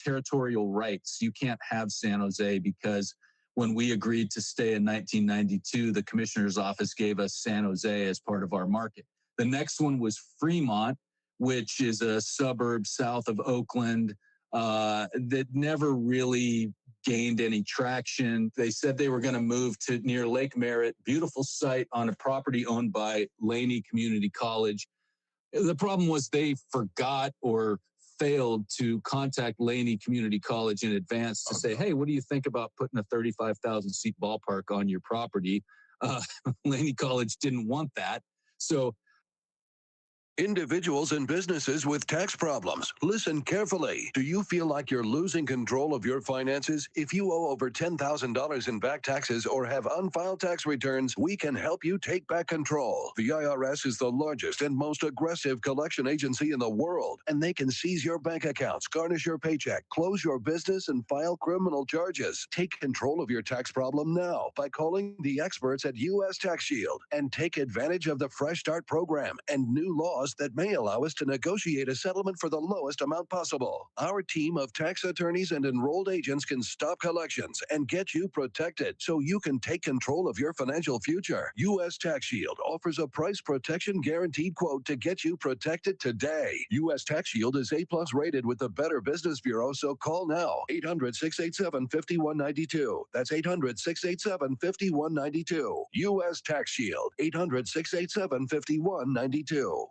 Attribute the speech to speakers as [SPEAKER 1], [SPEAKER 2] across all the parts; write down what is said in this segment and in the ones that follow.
[SPEAKER 1] territorial rights. You can't have San Jose because when we agreed to stay in 1992, the commissioner's office gave us San Jose as part of our market. The next one was Fremont, which is a suburb south of Oakland that never really gained any traction. They said they were going to move to near Lake Merritt, beautiful site on a property owned by Laney Community College. The problem was they forgot or failed to contact Laney Community College in advance to say, hey, what do you think about putting a 35,000 seat ballpark on your property? Laney College didn't want that. So
[SPEAKER 2] individuals and businesses with tax problems, listen carefully. Do you feel like you're losing control of your finances? If you owe over $10,000 in back taxes or have unfiled tax returns, we can help you take back control. The IRS is the largest and most aggressive collection agency in the world, and they can seize your bank accounts, garnish your paycheck, close your business, and file criminal charges. Take control of your tax problem now by calling the experts at U.S. Tax Shield and take advantage of the Fresh Start program and new laws that may allow us to negotiate a settlement for the lowest amount possible. Our team of tax attorneys and enrolled agents can stop collections and get you protected so you can take control of your financial future. U.S. Tax Shield offers a price protection guaranteed quote to get you protected today. U.S. Tax Shield is A+ rated with the Better Business Bureau, so call now. 800-687-5192. That's 800-687-5192. U.S. Tax Shield. 800-687-5192.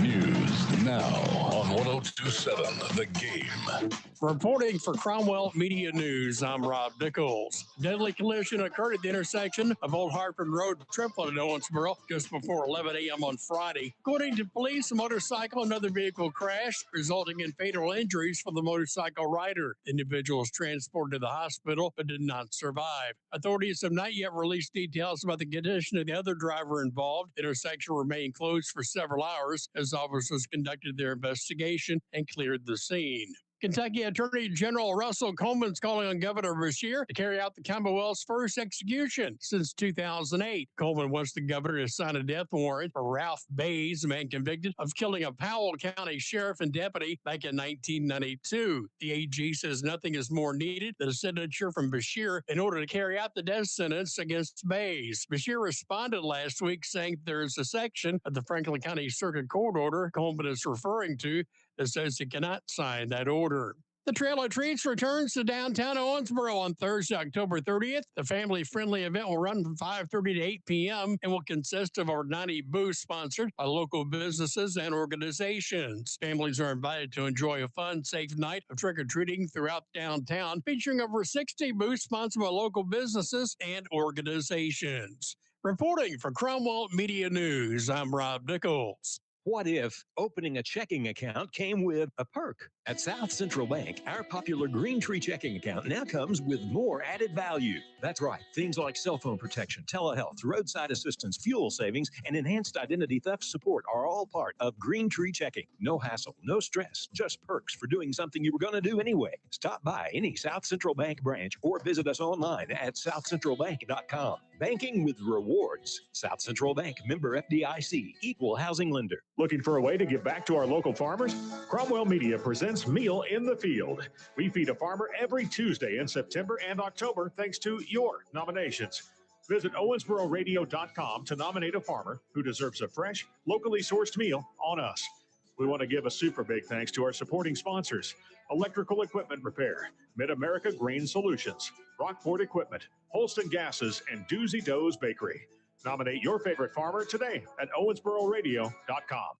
[SPEAKER 3] News now on 102.7 The Game.
[SPEAKER 4] Reporting for Cromwell Media News, I'm Rob Nichols. Deadly collision occurred at the intersection of Old Hartford Road and Triplet in Owensboro just before 11 a.m. on Friday. According to police, a motorcycle and another vehicle crashed, resulting in fatal injuries for the motorcycle rider. The individual was transported to the hospital but did not survive. Authorities have not yet released details about the condition of the other driver involved. The intersection remained closed for several hours as officers conducted their investigation and cleared the scene. Kentucky Attorney General Russell Coleman is calling on Governor Beshear to carry out the Commonwealth's first execution since 2008. Coleman wants the governor to sign a death warrant for Ralph Bays, a man convicted of killing a Powell County sheriff and deputy back in 1992. The AG says nothing is more needed than a signature from Beshear in order to carry out the death sentence against Bays. Beshear responded last week saying there is a section of the Franklin County Circuit Court order Coleman is referring to that says he cannot sign that order. The Trail of Treats returns to downtown Owensboro on Thursday, October 30th. The family-friendly event will run from 5:30 to 8 p.m. and will consist of over 90 booths sponsored by local businesses and organizations. Families are invited to enjoy a fun, safe night of trick-or-treating throughout downtown, featuring over 60 booths sponsored by local businesses and organizations. Reporting for Cromwell Media News, I'm Rob Nichols.
[SPEAKER 5] What if opening a checking account came with a perk? At South Central Bank, our popular Green Tree checking account now comes with more added value. That's right. Things like cell phone protection, telehealth, roadside assistance, fuel savings, and enhanced identity theft support are all part of Green Tree checking. No hassle, no stress, just perks for doing something you were going to do anyway. Stop by any South Central Bank branch or visit us online at southcentralbank.com. Banking with rewards. South Central Bank, member FDIC, equal housing lender.
[SPEAKER 6] Looking for a way to give back to our local farmers? Cromwell Media presents Meal in the Field. We feed a farmer every Tuesday in September and October thanks to your nominations. Visit owensbororadio.com to nominate a farmer who deserves a fresh, locally sourced meal on us. We want to give a super big thanks to our supporting sponsors: Electrical Equipment Repair, Mid-America Grain Solutions, Rockport Equipment, Holston Gases, and Doozy Doe's Bakery. Nominate your favorite farmer today at owensbororadio.com.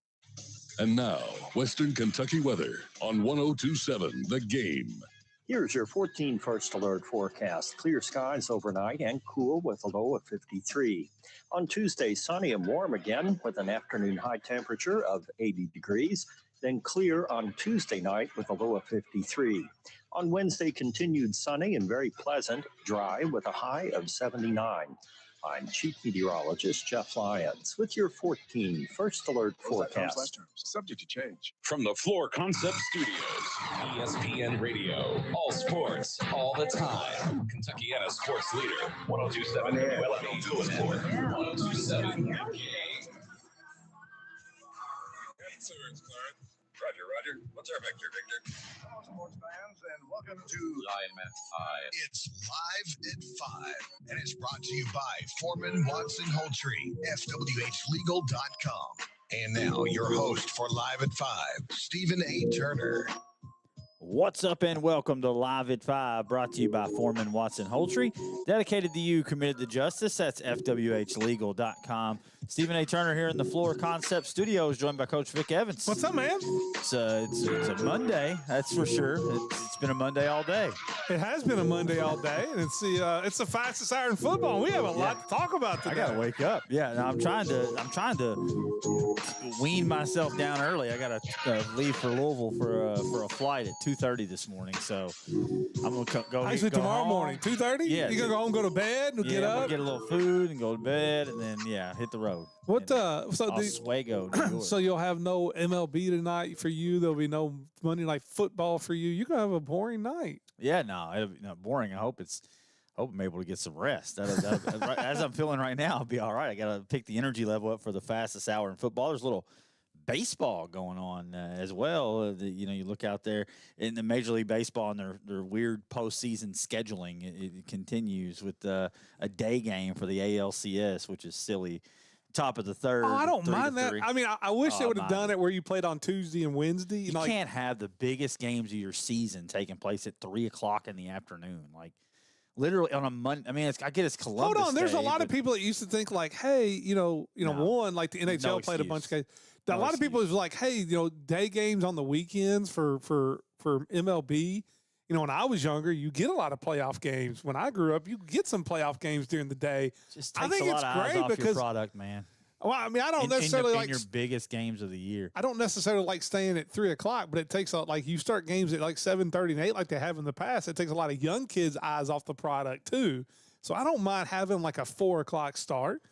[SPEAKER 3] And now, Western Kentucky weather on 102.7 The Game.
[SPEAKER 7] Here's your 14 first alert forecast. Clear skies overnight and cool with a low of 53. On Tuesday, sunny and warm again with an afternoon high temperature of 80 degrees. Then clear on Tuesday night with a low of 53. On Wednesday, continued sunny and very pleasant, dry with a high of 79. I'm Chief Meteorologist Jeff Lyons with your 14 first alert forecast.
[SPEAKER 8] Subject to change.
[SPEAKER 9] From the Floor Concept Studios, ESPN Radio, all sports, all the time. Kentuckiana sports leader, 102.7 WLME Sport, 102.7 Game.
[SPEAKER 8] Roger,
[SPEAKER 3] Roger. What's our vector, Victor?
[SPEAKER 8] Hello, sports fans, and welcome to
[SPEAKER 9] Live at 5.
[SPEAKER 8] It's Live at 5, and it's brought to you by Foreman Watson Holtree, FWHlegal.com. And now, your host for Live at 5, Stephen A. Turner.
[SPEAKER 10] What's up and welcome to Live at 5, brought to you by Foreman Watson Holtree, dedicated to you, committed to justice. That's FWHlegal.com. Stephen A. Turner here in the Floor Concept Studios, joined by Coach Vic Evans.
[SPEAKER 11] What's up, man?
[SPEAKER 10] It's a Monday, that's for sure. It's been a Monday all day.
[SPEAKER 11] It has been a Monday all day, and it's the fastest hour in football. We have a lot to talk about today.
[SPEAKER 10] I gotta wake up. Yeah, no, I'm trying to wean myself down early. I gotta leave for Louisville for a flight at 2:30 this morning. So I'm gonna go.
[SPEAKER 11] Actually,
[SPEAKER 10] go
[SPEAKER 11] tomorrow
[SPEAKER 10] home.
[SPEAKER 11] morning, 2:30.
[SPEAKER 10] Yeah,
[SPEAKER 11] you gonna go home, go to bed, and get up,
[SPEAKER 10] get a little food, and go to bed, and then hit the road. Oswego, New York.
[SPEAKER 11] So you'll have no MLB tonight for you. There'll be no Monday Night Football for you. You're gonna have a boring night.
[SPEAKER 10] Yeah, no, it'll be not boring. I hope I'm able to get some rest. As I'm feeling right now, I'll be all right. I got to pick the energy level up for the fastest hour in football. There's a little baseball going on as well. You look out there in the Major League Baseball and their weird postseason scheduling. It continues with a day game for the ALCS, which is silly. Top of the third.
[SPEAKER 11] Oh, I don't mind that. I mean, I wish they would have done it where you played on Tuesday and Wednesday.
[SPEAKER 10] You can't have the biggest games of your season taking place at 3:00 in the afternoon. Like, literally on a Monday. I mean, I get it's Columbus
[SPEAKER 11] Hold on, there's
[SPEAKER 10] Day,
[SPEAKER 11] a lot of people that used to think like, hey, one, like the NHL played a bunch of games. A lot of people is like, hey, day games on the weekends for MLB. When I was younger, you get a lot of playoff games. When I grew up, you get some playoff games during the day.
[SPEAKER 10] Just takes a lot of eyes off your product, man.
[SPEAKER 11] Well, I mean, I don't necessarily like
[SPEAKER 10] your biggest games of the year.
[SPEAKER 11] I don't necessarily like staying at 3:00, but it takes you start games at like 7:30 and 8 like they have in the past. It takes a lot of young kids' eyes off the product too. So I don't mind having like a 4:00 start,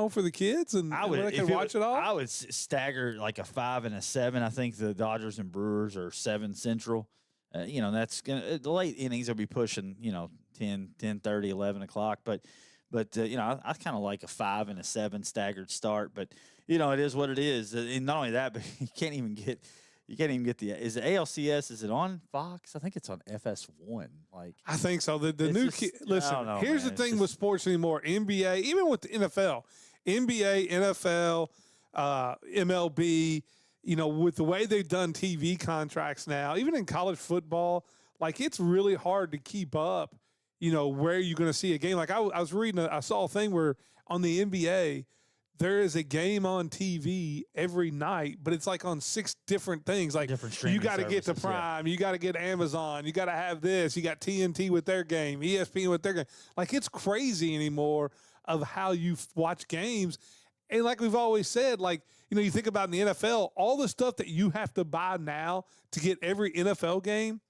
[SPEAKER 11] for the kids, and they can watch it all.
[SPEAKER 10] I would stagger like a 5 and a 7. I think the Dodgers and Brewers are 7 Central. That's gonna the late innings will be pushing 10:30, 11 o'clock, but I kind of like a 5 and a 7 staggered start. But it is what it is. And not only that, but you can't even get is the ALCS, is it on Fox? I think it's on FS1.
[SPEAKER 11] I think so. The new listen. Here's the thing with sports anymore. NBA, even with the NFL, NFL, MLB. With the way they've done TV contracts now, even in college football, it's really hard to keep up, where you're going to see a game. Like I was reading, I saw a thing where on the NBA, there is a game on TV every night, but it's like on 6 different things. Like you got to get to Prime, you got to get Amazon, you got to have this, you got TNT with their game, ESPN with their game. It's crazy anymore of how you watch games. And like we've always said, you think about in the NFL, all the stuff that you have to buy now to get every NFL game,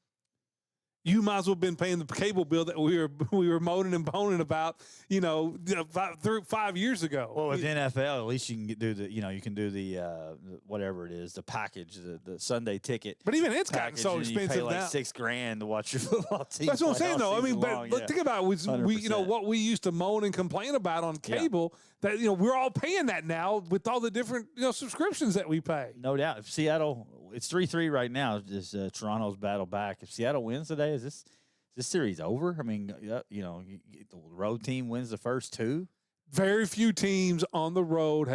[SPEAKER 11] you might as well have been paying the cable bill that we were moaning and boning about, 5 years ago.
[SPEAKER 10] Well, with NFL, at least you can do the whatever it is, the package, the Sunday ticket.
[SPEAKER 11] But even it's gotten so expensive
[SPEAKER 10] you pay
[SPEAKER 11] now.
[SPEAKER 10] $6,000 to watch your football team.
[SPEAKER 11] That's what I'm saying, though. I mean, but think about it. What we used to moan and complain about on cable. That we're all paying that now with all the different subscriptions that we pay.
[SPEAKER 10] No doubt. If Seattle, it's 3-3 right now. Is Toronto's battle back? If Seattle wins today, is this series over? I mean, the road team wins the first 2.
[SPEAKER 11] Very few teams on the road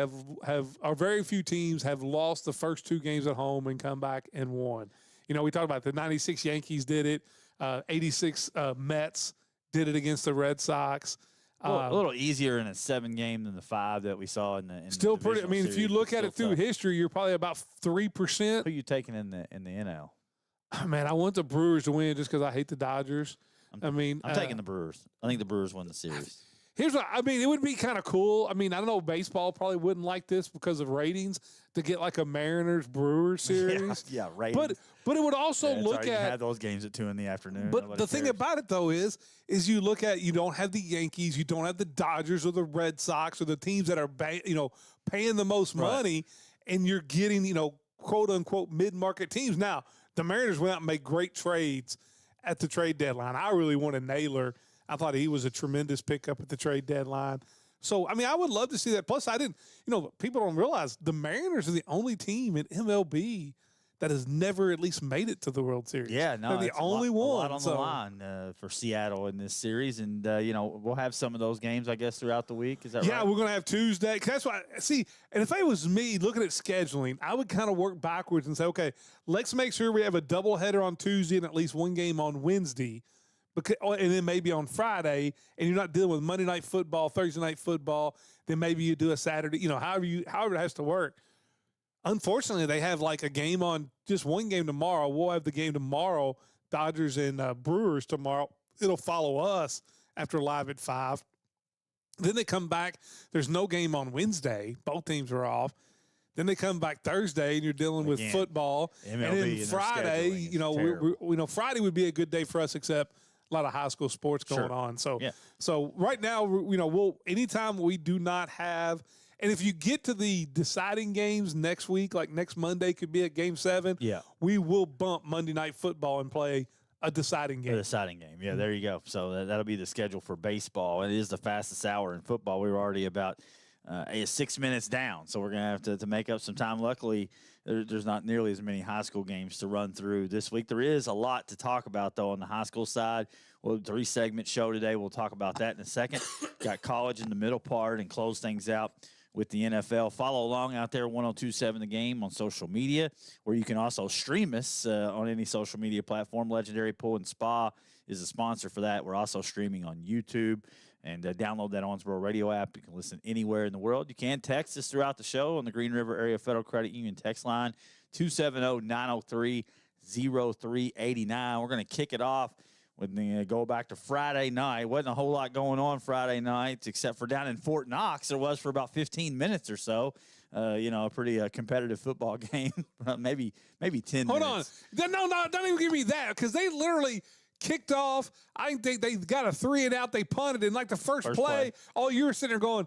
[SPEAKER 11] very few teams have lost the first 2 games at home and come back and won. We talked about the 96 Yankees did it. 86 Mets did it against the Red Sox.
[SPEAKER 10] A little easier in a 7 game than the 5 that we saw in the
[SPEAKER 11] still pretty. I mean, if you look at it through history, you're probably about 3%.
[SPEAKER 10] Who are you taking in the NL?
[SPEAKER 11] Man, I want the Brewers to win just because I hate the Dodgers.
[SPEAKER 10] I'm taking the Brewers. I think the Brewers win the series.
[SPEAKER 11] Here's what I mean. It would be kind of cool. I mean, I don't know. Baseball probably wouldn't like this because of ratings to get like a Mariners Brewers series.
[SPEAKER 10] Yeah, ratings.
[SPEAKER 11] But it would also look at.
[SPEAKER 10] You had those games at 2 in the afternoon.
[SPEAKER 11] But the thing about it though is you look at, you don't have the Yankees, you don't have the Dodgers or the Red Sox or the teams that are paying the most money, and you're getting quote unquote mid-market teams. Now the Mariners went out and made great trades at the trade deadline. I really wanted Naylor. I thought he was a tremendous pickup at the trade deadline. So, I mean, I would love to see that. Plus, people don't realize the Mariners are the only team in MLB that has never at least made it to the World Series.
[SPEAKER 10] Yeah, no,
[SPEAKER 11] they're the only one.
[SPEAKER 10] A lot on the line for Seattle in this series, and we'll have some of those games, I guess, throughout the week. Is that right?
[SPEAKER 11] Yeah, we're going to have Tuesday. That's why. See, and if it was me looking at scheduling, I would kind of work backwards and say, okay, let's make sure we have a doubleheader on Tuesday and at least one game on Wednesday. And then maybe on Friday, and you're not dealing with Monday Night Football, Thursday Night Football. Then maybe you do a Saturday. However it has to work. Unfortunately, they have like a game on just one game tomorrow. We'll have the game tomorrow, Dodgers and Brewers tomorrow. It'll follow us after Live at 5. Then they come back. There's no game on Wednesday. Both teams are off. Then they come back Thursday, and you're dealing with football.
[SPEAKER 10] MLB
[SPEAKER 11] and then Friday, Friday would be a good day for us, except a lot of high school sports going on. So, so right now, we'll anytime we do not have, and if you get to the deciding games next week, like next Monday could be at Game 7.
[SPEAKER 10] Yeah,
[SPEAKER 11] we will bump Monday Night Football and play a deciding game.
[SPEAKER 10] A deciding game. Yeah, there you go. So that'll be the schedule for baseball. It is the fastest hour in football. We were already about 6 minutes down, so we're going to have to make up some time. Luckily, there's not nearly as many high school games to run through this week. There is a lot to talk about, though, on the high school side. Well, 3-segment show today. We'll talk about that in a second. Got college in the middle part and close things out with the NFL. Follow along out there, 102.7 The Game on social media, where you can also stream us on any social media platform. Legendary Pool and Spa is a sponsor for that. We're also streaming on YouTube. And download that Owensboro radio app. You can listen anywhere in the world. You can text us throughout the show on the Green River Area Federal Credit Union text line, 270-903-0389. We're going to kick it off with go back to Friday night. Wasn't a whole lot going on Friday night, except for down in Fort Knox. There was for about 15 minutes or so. A pretty competitive football game. maybe 10
[SPEAKER 11] Hold
[SPEAKER 10] minutes.
[SPEAKER 11] On. No, don't even give me that, because they literally – kicked off. I think they got a 3-and-out. They punted in like the first play. Oh, you were sitting there going,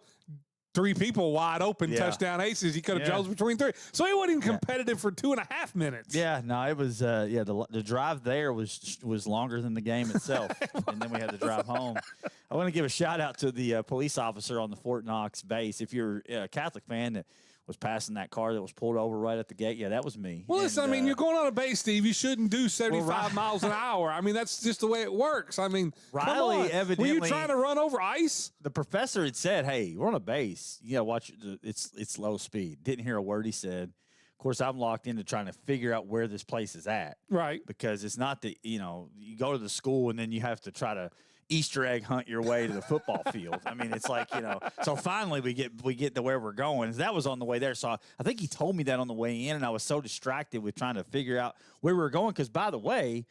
[SPEAKER 11] 3 people wide open, touchdown aces. You could have chose between 3. So it wasn't even competitive for 2.5 minutes.
[SPEAKER 10] Yeah, no, it was. The drive there was longer than the game itself, and then we had to drive home. I want to give a shout out to the police officer on the Fort Knox base. If you're a Catholic fan that was passing that car that was pulled over right at the gate. Yeah, that was me.
[SPEAKER 11] Well, listen, you're going on a base, Steve. You shouldn't do 75 miles an hour. that's just the way it works.
[SPEAKER 10] Riley
[SPEAKER 11] Were
[SPEAKER 10] evidently.
[SPEAKER 11] you trying to run over ice?
[SPEAKER 10] The professor had said, "Hey, we're on a base. You got to watch. It's low speed." Didn't hear a word he said. Of course, I'm locked into trying to figure out where this place is at.
[SPEAKER 11] Right.
[SPEAKER 10] Because it's not that, you go to the school and then you have to try to Easter egg hunt your way to the football field. It's like, so finally we get to where we're going. That was on the way there. So I think he told me that on the way in, and I was so distracted with trying to figure out where we were going. Because, by the way,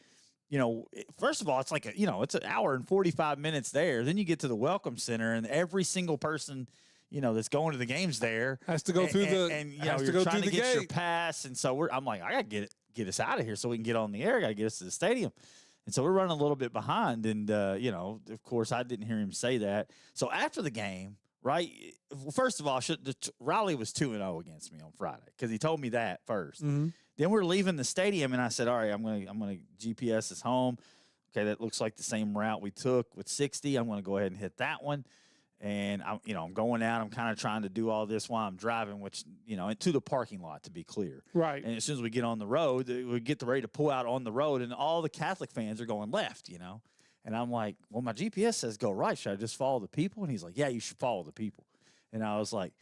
[SPEAKER 10] first of all, it's like, it's an hour and 45 minutes there. Then you get to the Welcome Center, and every single person, that's going to the games there
[SPEAKER 11] has to go through
[SPEAKER 10] you're trying to get your pass. And so I'm like, I got to get us out of here so we can get on the air. I got to get us to the stadium. And so we're running a little bit behind. And, of course, I didn't hear him say that. So after the game, right, well, first of all, Riley was 2-0 against me on Friday because he told me that first.
[SPEAKER 11] Mm-hmm.
[SPEAKER 10] Then we're leaving the stadium, and I said, all right, I'm gonna GPS us home. Okay, that looks like the same route we took with 60. I'm going to go ahead and hit that one. And I'm going out. I'm kind of trying to do all this while I'm driving, which, into the parking lot, to be clear.
[SPEAKER 11] Right.
[SPEAKER 10] And as soon as we get on the road, we get ready to pull out on the road, and all the Catholic fans are going left, And I'm like, well, my GPS says go right. Should I just follow the people? And he's like, yeah, you should follow the people. And I was like,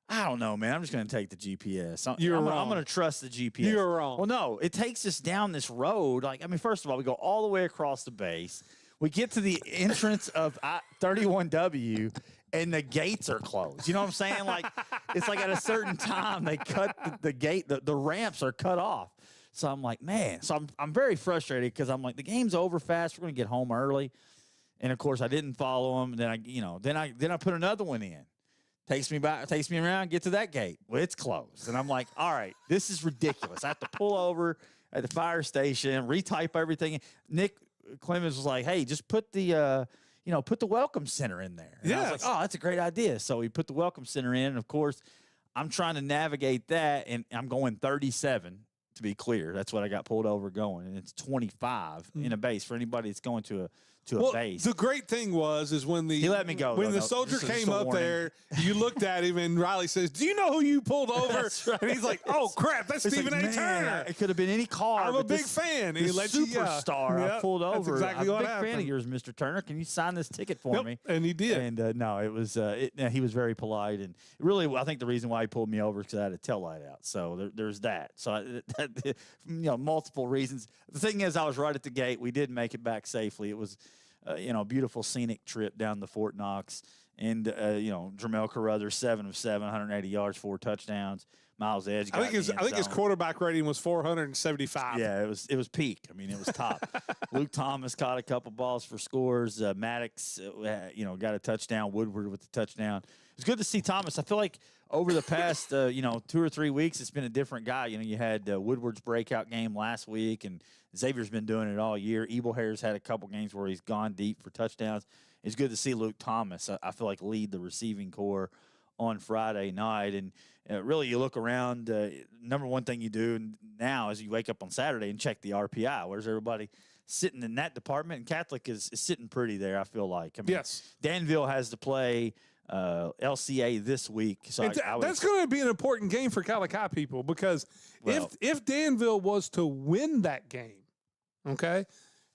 [SPEAKER 10] I don't know, man. I'm just going to take the GPS. I'm going to trust the GPS.
[SPEAKER 11] You're wrong.
[SPEAKER 10] Well, no, it takes us down this road. First of all, we go all the way across the base. We get to the entrance of 31W, and the gates are closed. You know what I'm saying? It's like at a certain time they cut the gate. The ramps are cut off. So I'm like, man. So I'm very frustrated because I'm like, the game's over fast. We're gonna get home early, and of course I didn't follow them. And then I put another one in. Takes me around, get to that gate. Well, it's closed, and I'm like, all right, this is ridiculous. I have to pull over at the fire station, retype everything. Nick Clemens was like, hey, just put the put the Welcome Center in there. And I was like, oh, that's a great idea. So we put the Welcome Center in, and of course, I'm trying to navigate that, and I'm going 37, to be clear. That's what I got pulled over going, and it's 25 in a base for anybody that's going to to a base.
[SPEAKER 11] The great thing is when
[SPEAKER 10] he let me go.
[SPEAKER 11] When the soldier came up there, you looked at him and Riley says, "Do you know who you pulled over?" Right. And he's like, "Oh crap, that's Stephen A. Turner."
[SPEAKER 10] It could have been any car.
[SPEAKER 11] I'm a big fan.
[SPEAKER 10] He let superstar I pulled over.
[SPEAKER 11] That's exactly what happened.
[SPEAKER 10] I'm a big fan of yours, Mr. Turner. Can you sign this ticket for me?
[SPEAKER 11] And he did.
[SPEAKER 10] And no, it was. He was very polite, and really, I think the reason why he pulled me over is because I had a tail light out. So there's that. So multiple reasons. The thing is, I was right at the gate. We did make it back safely. It was, a beautiful scenic trip down to Fort Knox. And, Dramel Carruthers, 7 of 7, 180 yards, 4 touchdowns. Miles Edge.
[SPEAKER 11] I think his quarterback rating was 475.
[SPEAKER 10] Yeah, it was peak. I mean, it was top. Luke Thomas caught a couple balls for scores. Maddox, got a touchdown. Woodward with the touchdown. It's good to see Thomas. I feel like over the past, 2 or 3 weeks, it's been a different guy. You had Woodward's breakout game last week, and Xavier's been doing it all year. Ebelhair's had a couple games where he's gone deep for touchdowns. It's good to see Luke Thomas, I feel like, lead the receiving corps on Friday night. And really, you look around, number one thing you do now is you wake up on Saturday and check the RPI. Where's everybody sitting in that department? And Catholic is sitting pretty there, I feel like. I mean,
[SPEAKER 11] yes.
[SPEAKER 10] Danville has to play LCA this week. So
[SPEAKER 11] that's going to be an important game for Catholic High people because if Danville was to win that game, okay,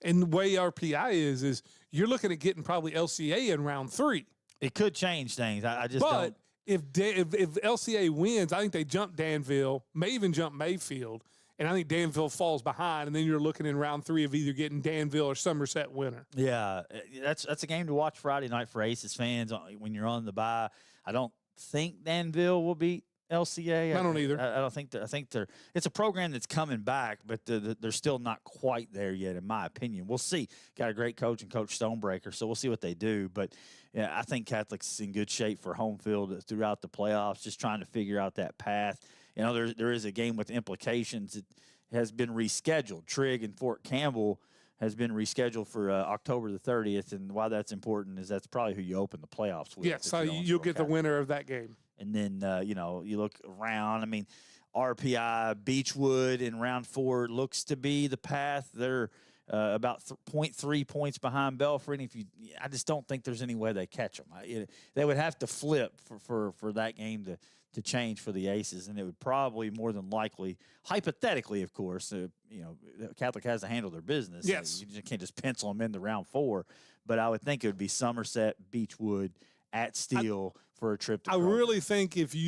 [SPEAKER 11] and the way RPI is you're looking at getting probably LCA in round 3.
[SPEAKER 10] It could change things. I just don't.
[SPEAKER 11] If LCA wins, I think they jump Danville, may even jump Mayfield, and I think Danville falls behind, and then you're looking in round 3 of either getting Danville or Somerset winner.
[SPEAKER 10] Yeah, that's a game to watch Friday night for Aces fans when you're on the bye. I don't think Danville will beat LCA.
[SPEAKER 11] I don't either.
[SPEAKER 10] I don't think. I think it's a program that's coming back, but they're still not quite there yet, in my opinion. We'll see. Got a great coach in Coach Stonebreaker, so we'll see what they do. But yeah, I think Catholic's in good shape for home field throughout the playoffs. Just trying to figure out that path. There is a game with implications. It has been rescheduled. Trigg and Fort Campbell has been rescheduled for October the 30th, and why that's important is that's probably who you open the playoffs with.
[SPEAKER 11] Yes, so you'll get the winner of that game.
[SPEAKER 10] And then, you look around. I mean, RPI, Beechwood in round 4 looks to be the path. They're about 0.3 points behind Belfry. And I just don't think there's any way they catch them. They would have to flip for that game to change for the Aces, and it would probably more than likely, hypothetically, of course, Catholic has to handle their business.
[SPEAKER 11] Yes.
[SPEAKER 10] You can't just pencil them into round 4. But I would think it would be Somerset, Beechwood, at Steele for a trip to Kroger.
[SPEAKER 11] I really think if if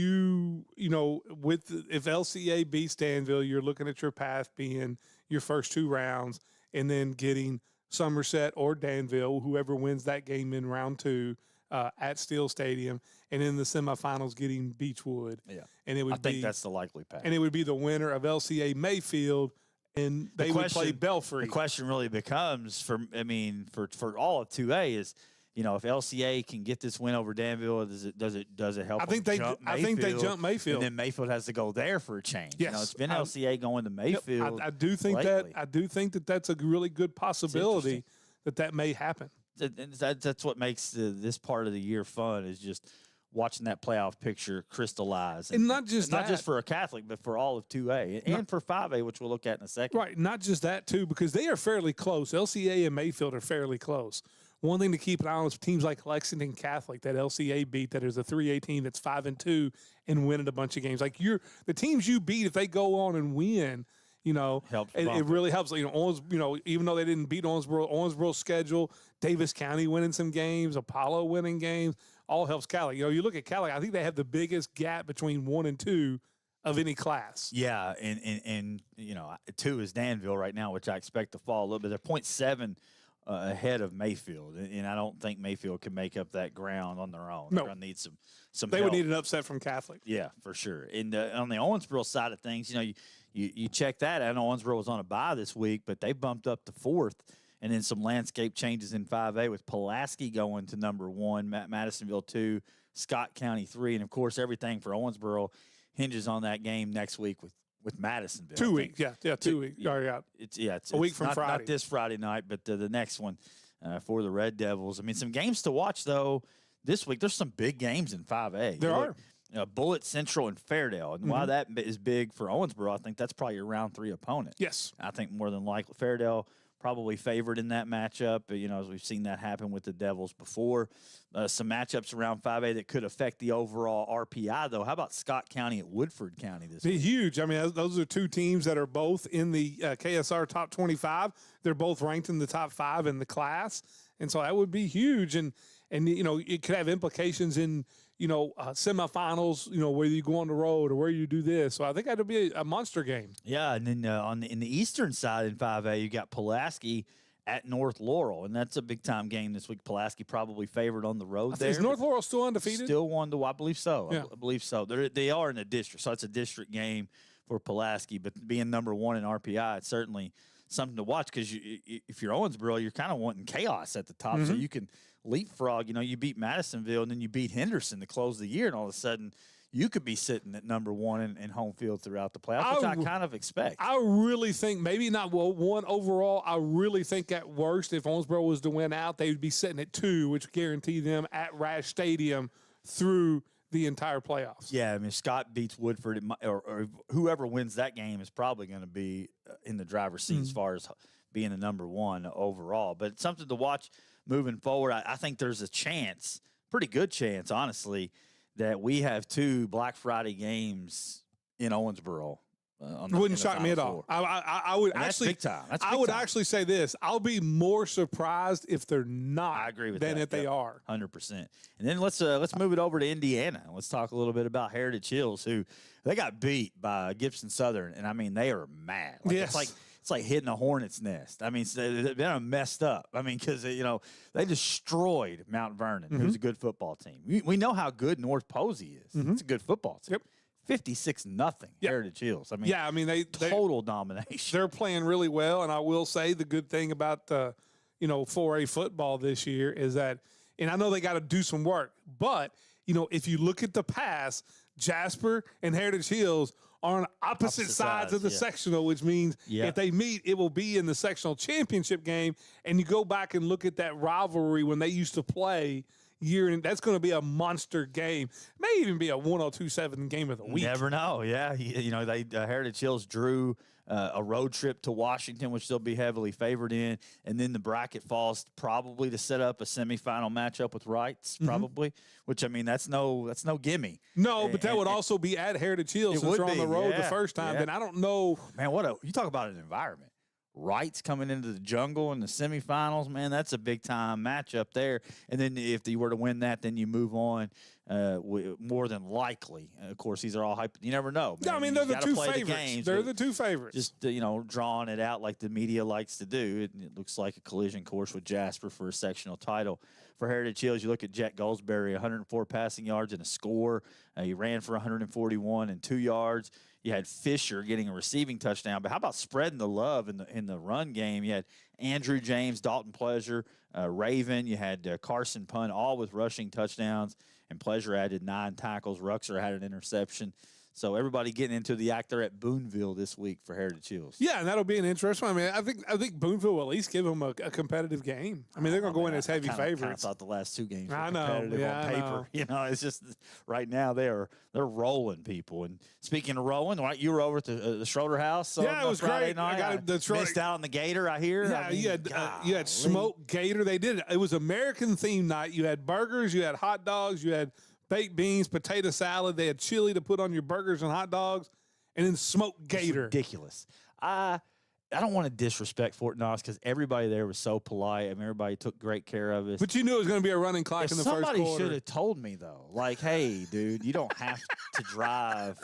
[SPEAKER 11] LCA beats Danville, you're looking at your path being your first 2 rounds and then getting Somerset or Danville, whoever wins that game in round 2 at Steele Stadium, and in the semifinals getting Beechwood.
[SPEAKER 10] Yeah.
[SPEAKER 11] And I
[SPEAKER 10] think that's the likely path.
[SPEAKER 11] And it would be the winner of LCA Mayfield, and they would play Belfry.
[SPEAKER 10] The question really becomes for all of 2A is, if LCA can get this win over Danville, does it help?
[SPEAKER 11] I think they jump Mayfield,
[SPEAKER 10] and then Mayfield has to go there for a change.
[SPEAKER 11] Yes,
[SPEAKER 10] it's been LCA going to Mayfield.
[SPEAKER 11] I do think
[SPEAKER 10] lately.
[SPEAKER 11] I do think that's a really good possibility that may happen.
[SPEAKER 10] That's what makes this part of the year fun, is just watching that playoff picture crystallize,
[SPEAKER 11] and not just
[SPEAKER 10] for a Catholic, but for all of 2A and for 5A, which we'll look at in a second.
[SPEAKER 11] Right, not just that too, because they are fairly close. LCA and Mayfield are fairly close. One thing to keep an eye on is teams like Lexington Catholic, that LCA beat, that is a 3A team that's 5-2 and winning a bunch of games. Like the teams you beat, if they go on and win, it really helps. Even though they didn't beat Owensboro's schedule, Davis County winning some games, Apollo winning games, all helps Cali. You look at Cali, I think they have the biggest gap between 1 and 2 of any class.
[SPEAKER 10] Yeah, and 2 is Danville right now, which I expect to fall a little bit. They're 0.7 ahead of Mayfield, and I don't think Mayfield can make up that ground on their own. They're going to need some
[SPEAKER 11] They
[SPEAKER 10] help.
[SPEAKER 11] would need an upset from Catholic.
[SPEAKER 10] Yeah, for sure. And on the Owensboro side of things, you check that. I know Owensboro was on a bye this week, but they bumped up to 4th. And then some landscape changes in 5A with Pulaski going to number 1, Madisonville 2, Scott County 3. And, of course, everything for Owensboro hinges on that game next week with Madisonville.
[SPEAKER 11] 2 weeks, yeah, 2 weeks.
[SPEAKER 10] It's
[SPEAKER 11] a week from Friday.
[SPEAKER 10] Not this Friday night, but the next one for the Red Devils. I mean, some games to watch, though, this week. There's some big games in 5A.
[SPEAKER 11] There are.
[SPEAKER 10] Bullitt, Central, and Fairdale. And why that is big for Owensboro, I think that's probably your round 3 opponent.
[SPEAKER 11] Yes.
[SPEAKER 10] I think more than likely Fairdale probably favored in that matchup. As we've seen that happen with the Devils before. Some matchups around 5A that could affect the overall RPI, though. How about Scott County at Woodford County this week?
[SPEAKER 11] Huge. I mean, those are two teams that are both in the KSR top 25. They're both ranked in the top 5 in the class, and so that would be huge. And it could have implications in semifinals. Whether you go on the road or where you do this. So I think that'll be a monster game.
[SPEAKER 10] Yeah, and then in the eastern side in 5A, you got Pulaski at North Laurel, and that's a big time game this week. Pulaski probably favored on the road there.
[SPEAKER 11] Is North Laurel still undefeated?
[SPEAKER 10] Still won I believe so.
[SPEAKER 11] Yeah.
[SPEAKER 10] I believe so. They are in the district, so it's a district game for Pulaski. But being number 1 in RPI, it's certainly something to watch because if you're Owensboro, you're kind of wanting chaos at the top, so you can leapfrog. You beat Madisonville and then you beat Henderson to close the year, and all of a sudden you could be sitting at number 1 in home field throughout the playoffs, which I kind of expect.
[SPEAKER 11] I really think maybe not 1 overall. I really think at worst, if Owensboro was to win out, they would be sitting at 2, which would guarantee them at Rash Stadium through the entire playoffs.
[SPEAKER 10] Yeah, I mean, Scott beats Woodford, or whoever wins that game is probably going to be in the driver's seat as far as being the number 1 overall. But it's something to watch moving forward. I think there's a chance, pretty good chance, honestly, that we have 2 Black Friday games in Owensboro.
[SPEAKER 11] Wouldn't shock me at all. I would actually,
[SPEAKER 10] big time. That's
[SPEAKER 11] I
[SPEAKER 10] big
[SPEAKER 11] would
[SPEAKER 10] time.
[SPEAKER 11] actually say this: I'll be more surprised if they're not.
[SPEAKER 10] I agree with
[SPEAKER 11] than
[SPEAKER 10] that.
[SPEAKER 11] if they are.
[SPEAKER 10] 100%. And then let's move it over to Indiana. Let's talk a little bit about Heritage Hills, who they got beat by Gibson Southern, and I mean they are mad.
[SPEAKER 11] Yes.
[SPEAKER 10] It's like hitting a hornet's nest. I mean, they're messed up. I mean, because they destroyed Mount Vernon, who's a good football team. We know how good North Posey is. It's a good football team.
[SPEAKER 11] Yep.
[SPEAKER 10] 56-0 Heritage Hills. I mean,
[SPEAKER 11] yeah, I mean they
[SPEAKER 10] total domination.
[SPEAKER 11] They're playing really well, and I will say the good thing about 4A football this year is that, and I know they got to do some work, but if you look at the past, Jasper and Heritage Hills are on opposite sides of the sectional, which means if they meet, it will be in the sectional championship game. And you go back and look at that rivalry when they used to play and that's going to be a monster game. May even be a 1027 game of the week.
[SPEAKER 10] Never know. Yeah, they Heritage Hills drew a road trip to Washington, which they'll be heavily favored in, and then the bracket falls probably to set up a semifinal matchup with Wrights, probably. Which I mean, that's no gimme.
[SPEAKER 11] No, but that would also be at Heritage Hills since you're on the road the first time. Then I don't know,
[SPEAKER 10] man. You talk about an environment. Wrights coming into the jungle in the semifinals, man, that's a big time matchup there. And then if you were to win that, then you move on more than likely. Of course, these are all hype. You never know.
[SPEAKER 11] No, I mean, they're the 2 favorites. They're the 2 favorites.
[SPEAKER 10] Just, drawing it out like the media likes to do. It looks like a collision course with Jasper for a sectional title. For Heritage Hills, you look at Jet Goldsberry, 104 passing yards and a score. He ran for 141 and 2 yards. You had Fisher getting a receiving touchdown. But how about spreading the love in the run game? You had Andrew James, Dalton Pleasure, Raven. You had Carson Punt, all with rushing touchdowns. And Pleasure added 9 tackles. Ruxer had an interception. So everybody getting into the act. They're at Boonville this week for Heritage Hills.
[SPEAKER 11] Yeah, and that'll be an interesting one. I mean, I think Boonville will at least give them a competitive game. I mean, they're going to go in as heavy favorites.
[SPEAKER 10] I thought the last 2 games were
[SPEAKER 11] I
[SPEAKER 10] competitive
[SPEAKER 11] know.
[SPEAKER 10] on paper. It's just right now they're rolling people. And speaking of rolling, right, you were over at the Schroeder House.
[SPEAKER 11] Yeah, it was
[SPEAKER 10] Friday
[SPEAKER 11] great.
[SPEAKER 10] Night.
[SPEAKER 11] I
[SPEAKER 10] missed out on the Gator, I hear.
[SPEAKER 11] Yeah,
[SPEAKER 10] I mean,
[SPEAKER 11] you had smoked Gator. They did it. It was American theme night. You had burgers, you had hot dogs, you had baked beans, potato salad. They had chili to put on your burgers and hot dogs, and then smoked Gator.
[SPEAKER 10] It's ridiculous. I don't want to disrespect Fort Knox because everybody there was so polite. I mean, everybody took great care of us.
[SPEAKER 11] But you knew it was going to be a running clock in the first quarter.
[SPEAKER 10] Somebody should have told me, though. Like, hey, dude, you don't have to drive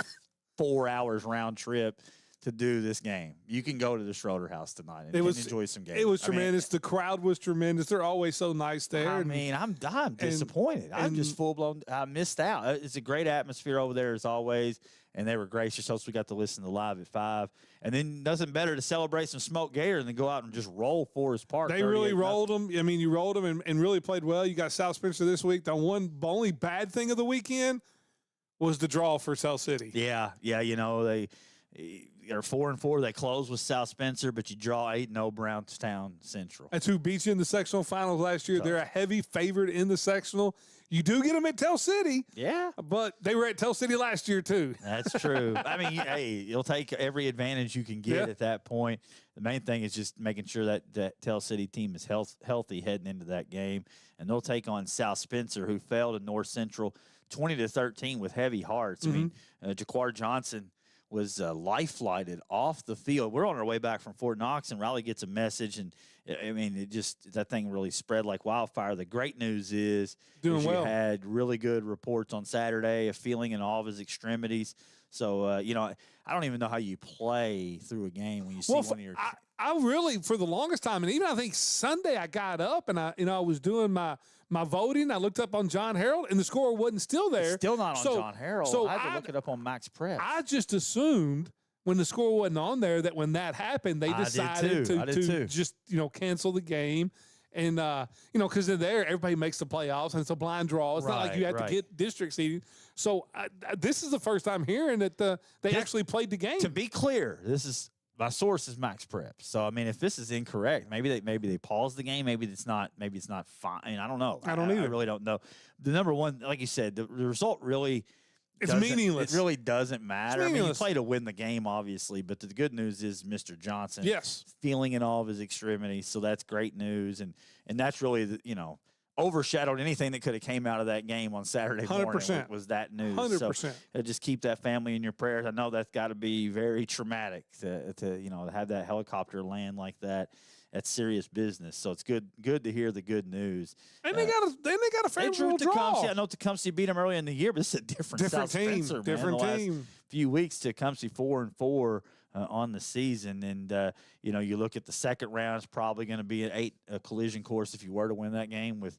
[SPEAKER 10] 4 hours round trip to do this game. You can go to the Schroeder House tonight and enjoy some games.
[SPEAKER 11] It was tremendous. The crowd was tremendous. They're always so nice there.
[SPEAKER 10] I mean, I'm disappointed. I'm just full-blown. I missed out. It's a great atmosphere over there as always, and they were gracious. Also, we got to listen to live at 5. And then nothing better to celebrate some smoked Gator than go out and just roll Forest Park.
[SPEAKER 11] They really rolled them. I mean, you rolled them and really played well. You got South Spencer this week. The only bad thing of the weekend was the draw for South City.
[SPEAKER 10] Yeah, are 4-4. They close with South Spencer, but you draw 8-0 Brownstown Central.
[SPEAKER 11] That's who beat you in the sectional finals last year.
[SPEAKER 10] Tough.
[SPEAKER 11] They're a heavy favorite in the sectional. You do get them at Tell City.
[SPEAKER 10] Yeah.
[SPEAKER 11] But they were at Tell City last year, too.
[SPEAKER 10] That's true. I mean, hey, you'll take every advantage you can get at that point. The main thing is just making sure that Tell City team is healthy heading into that game. And they'll take on South Spencer, who fell to North Central 20-13 with heavy hearts. I mean, Jaquar Johnson was life-flighted off the field. We're on our way back from Fort Knox, and Riley gets a message, and I mean, that thing really spread like wildfire. The great news is
[SPEAKER 11] you
[SPEAKER 10] had really good reports on Saturday, a feeling in all of his extremities. So, you know, I don't even know how you play through a game when you see one of your.
[SPEAKER 11] I really, for the longest time, and even I think Sunday, I got up and I was doing my voting. I looked up on John Harrell, and the score wasn't still there.
[SPEAKER 10] It's still not on John Harrell. So I had to look it up on Max Prep.
[SPEAKER 11] I just assumed when the score wasn't on there that when that happened, they decided to just, you know, cancel the game. And, you know, because they're there, everybody makes the playoffs, and it's a blind draw. It's not like you have to get district seeding. So this is the first time hearing that they actually played the game.
[SPEAKER 10] To be clear, my source is Max Prep. So I mean, if this is incorrect, maybe they paused the game. Maybe it's not fine. I mean, I don't know.
[SPEAKER 11] I don't either.
[SPEAKER 10] I really don't know. The number one, like you said, the result really.
[SPEAKER 11] It's meaningless.
[SPEAKER 10] It really doesn't matter.
[SPEAKER 11] I mean,
[SPEAKER 10] you play to win the game, obviously, but the good news is Mr. Johnson, feeling in all of his extremities, so that's great news, and that's really overshadowed anything that could have came out of that game on Saturday morning. 100% was that news.
[SPEAKER 11] 100%.
[SPEAKER 10] So just keep that family in your prayers. I know that's got to be very traumatic to have that helicopter land like that. That's serious business. So it's good to hear the good news.
[SPEAKER 11] And they got a favorable draw.
[SPEAKER 10] I know Tecumseh beat them earlier in the year, but this is a different South
[SPEAKER 11] team.
[SPEAKER 10] Spencer,
[SPEAKER 11] Different
[SPEAKER 10] man.
[SPEAKER 11] team.
[SPEAKER 10] The last few weeks, Tecumseh 4-4 on the season, and you look at the second round. It's probably going to be a collision course if you were to win that game with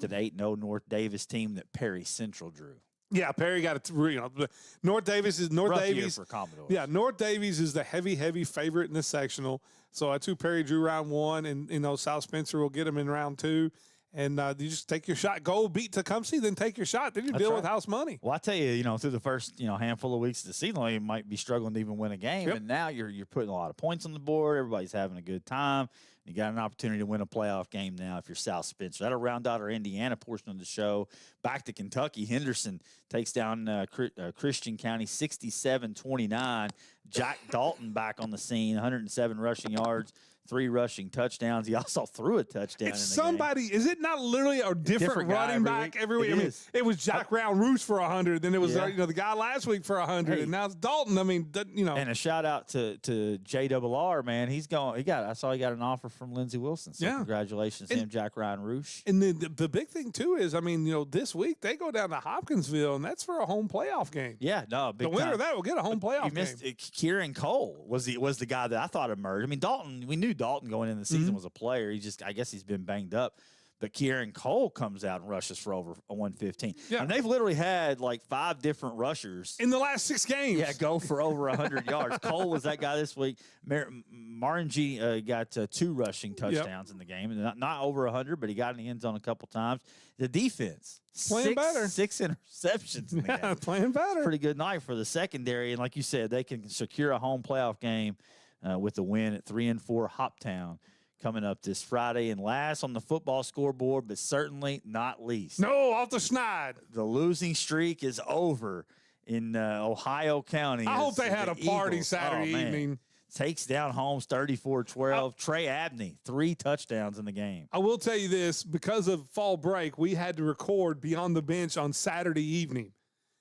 [SPEAKER 10] an 8-0 North Davis team that Perry Central drew.
[SPEAKER 11] Yeah, Perry got it. North Davis is North
[SPEAKER 10] Rough
[SPEAKER 11] Davis.
[SPEAKER 10] Year for Commodore.
[SPEAKER 11] Yeah, North Davies is the heavy favorite in the sectional. So I too Perry drew round one, and South Spencer will get him in round two. And you just take your shot, go beat Tecumseh, then take your shot. Then you deal with house money.
[SPEAKER 10] Well, I tell you, through the first handful of weeks of the season, you might be struggling to even win a game, and now you're putting a lot of points on the board. Everybody's having a good time. You got an opportunity to win a playoff game now if you're South Spencer. That'll round out our Indiana portion of the show. Back to Kentucky, Henderson takes down Christian County 67-29. Jack Dalton back on the scene, 107 rushing yards, 3 rushing touchdowns. He also threw a touchdown.
[SPEAKER 11] It's somebody. Is it not literally a different running back every week? I mean, it was Jack Brown Roos for 100. Then it was the guy last week for 100, and now it's Dalton. I mean,
[SPEAKER 10] And a shout out to JRR, man. I saw he got an offer from Lindsey Wilson. So congratulations to him, Jack Ryan Roosh.
[SPEAKER 11] And then the big thing too is, I mean, this week they go down to Hopkinsville, and that's for a home playoff game.
[SPEAKER 10] Yeah, no, big
[SPEAKER 11] the winner
[SPEAKER 10] time.
[SPEAKER 11] of that will get a home playoff
[SPEAKER 10] you missed
[SPEAKER 11] game.
[SPEAKER 10] Kieran Cole was the guy that I thought emerged. I mean, Dalton. We knew Dalton going into the season was a player. I guess he's been banged up. But Kieran Cole comes out and rushes for over 115. Yeah. And they've literally had like 5 different rushers
[SPEAKER 11] in the last 6 games.
[SPEAKER 10] Yeah, go for over 100 yards. Cole was that guy this week. Marangi got 2 rushing touchdowns in the game. And not over 100, but he got in the end zone a couple times. The defense,
[SPEAKER 11] playing better.
[SPEAKER 10] 6 interceptions in the game.
[SPEAKER 11] Playing better.
[SPEAKER 10] Pretty good night for the secondary. And like you said, they can secure a home playoff game with the win at 3-4 Hoptown coming up this Friday. And last on the football scoreboard, but certainly not least.
[SPEAKER 11] No, off the schneid.
[SPEAKER 10] The losing streak is over in Ohio County.
[SPEAKER 11] I hope they had a party
[SPEAKER 10] Eagles,
[SPEAKER 11] Saturday evening.
[SPEAKER 10] Takes down Holmes 34-12. Trey Abney, 3 touchdowns in the game.
[SPEAKER 11] I will tell you this, because of fall break, we had to record Beyond the Bench on Saturday evening.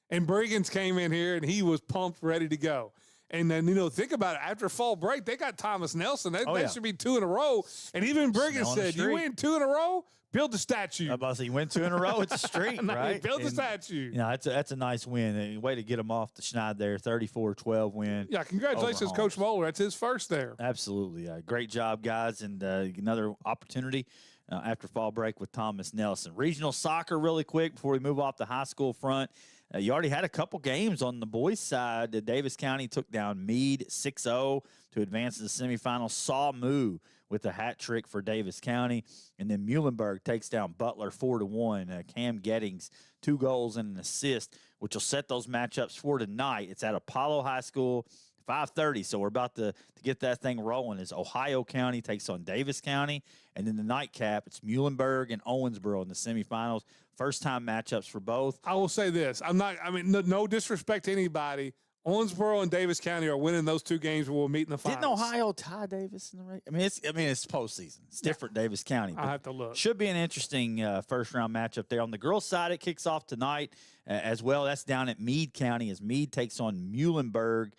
[SPEAKER 11] And Briggins came in here, and he was pumped, ready to go. And then, think about it. After fall break, they got Thomas Nelson. That should be 2 in a row. And even Briggins said, you win 2 in a row, build the statue.
[SPEAKER 10] I'm about to say, you win 2 in a row, it's a streak, right?
[SPEAKER 11] Build the statue.
[SPEAKER 10] That's a nice win. Way to get him off the schneid there, 34-12 win.
[SPEAKER 11] Yeah, congratulations, Coach Moeller. That's his first there.
[SPEAKER 10] Absolutely. Great job, guys. And another opportunity after fall break with Thomas Nelson. Regional soccer really quick before we move off the high school front. You already had a couple games on the boys' side. Davis County took down Meade 6-0 to advance to the semifinals. Saw Moo with a hat trick for Davis County. And then Muhlenberg takes down Butler 4-1. Cam Gettings, 2 goals and an assist, which will set those matchups for tonight. It's at Apollo High School, 5:30. So we're about to get that thing rolling. Is Ohio County takes on Davis County, and then the nightcap, it's Muhlenberg and Owensboro in the semifinals. First time matchups for both.
[SPEAKER 11] I will say this: no disrespect to anybody. Owensboro and Davis County are winning those two games. We'll meet in the finals.
[SPEAKER 10] Didn't Ohio tie Davis in the race? I mean, it's postseason. It's different. Davis County.
[SPEAKER 11] I have to look.
[SPEAKER 10] Should be an interesting first round matchup there. On the girls' side, it kicks off tonight as well. That's down at Meade County as Meade takes on Muhlenberg.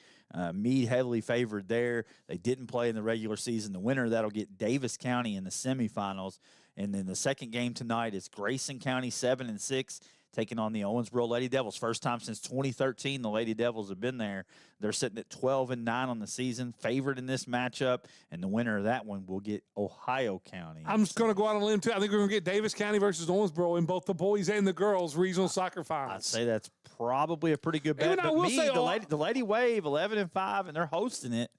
[SPEAKER 10] Meade heavily favored there. They didn't play in the regular season. The winner that'll get Davis County in the semifinals. And then the second game tonight is Grayson County 7-6. Taking on the Owensboro Lady Devils. First time since 2013 the Lady Devils have been there. They're sitting at 12-9 on the season, favored in this matchup, and the winner of that one will get Ohio County.
[SPEAKER 11] I'm just going to go out on a limb, too. I think we're going to get Davis County versus Owensboro in both the boys and the girls regional soccer finals.
[SPEAKER 10] I'd say that's probably a pretty good bet. But the Lady Wave, 11-5, and they're hosting it.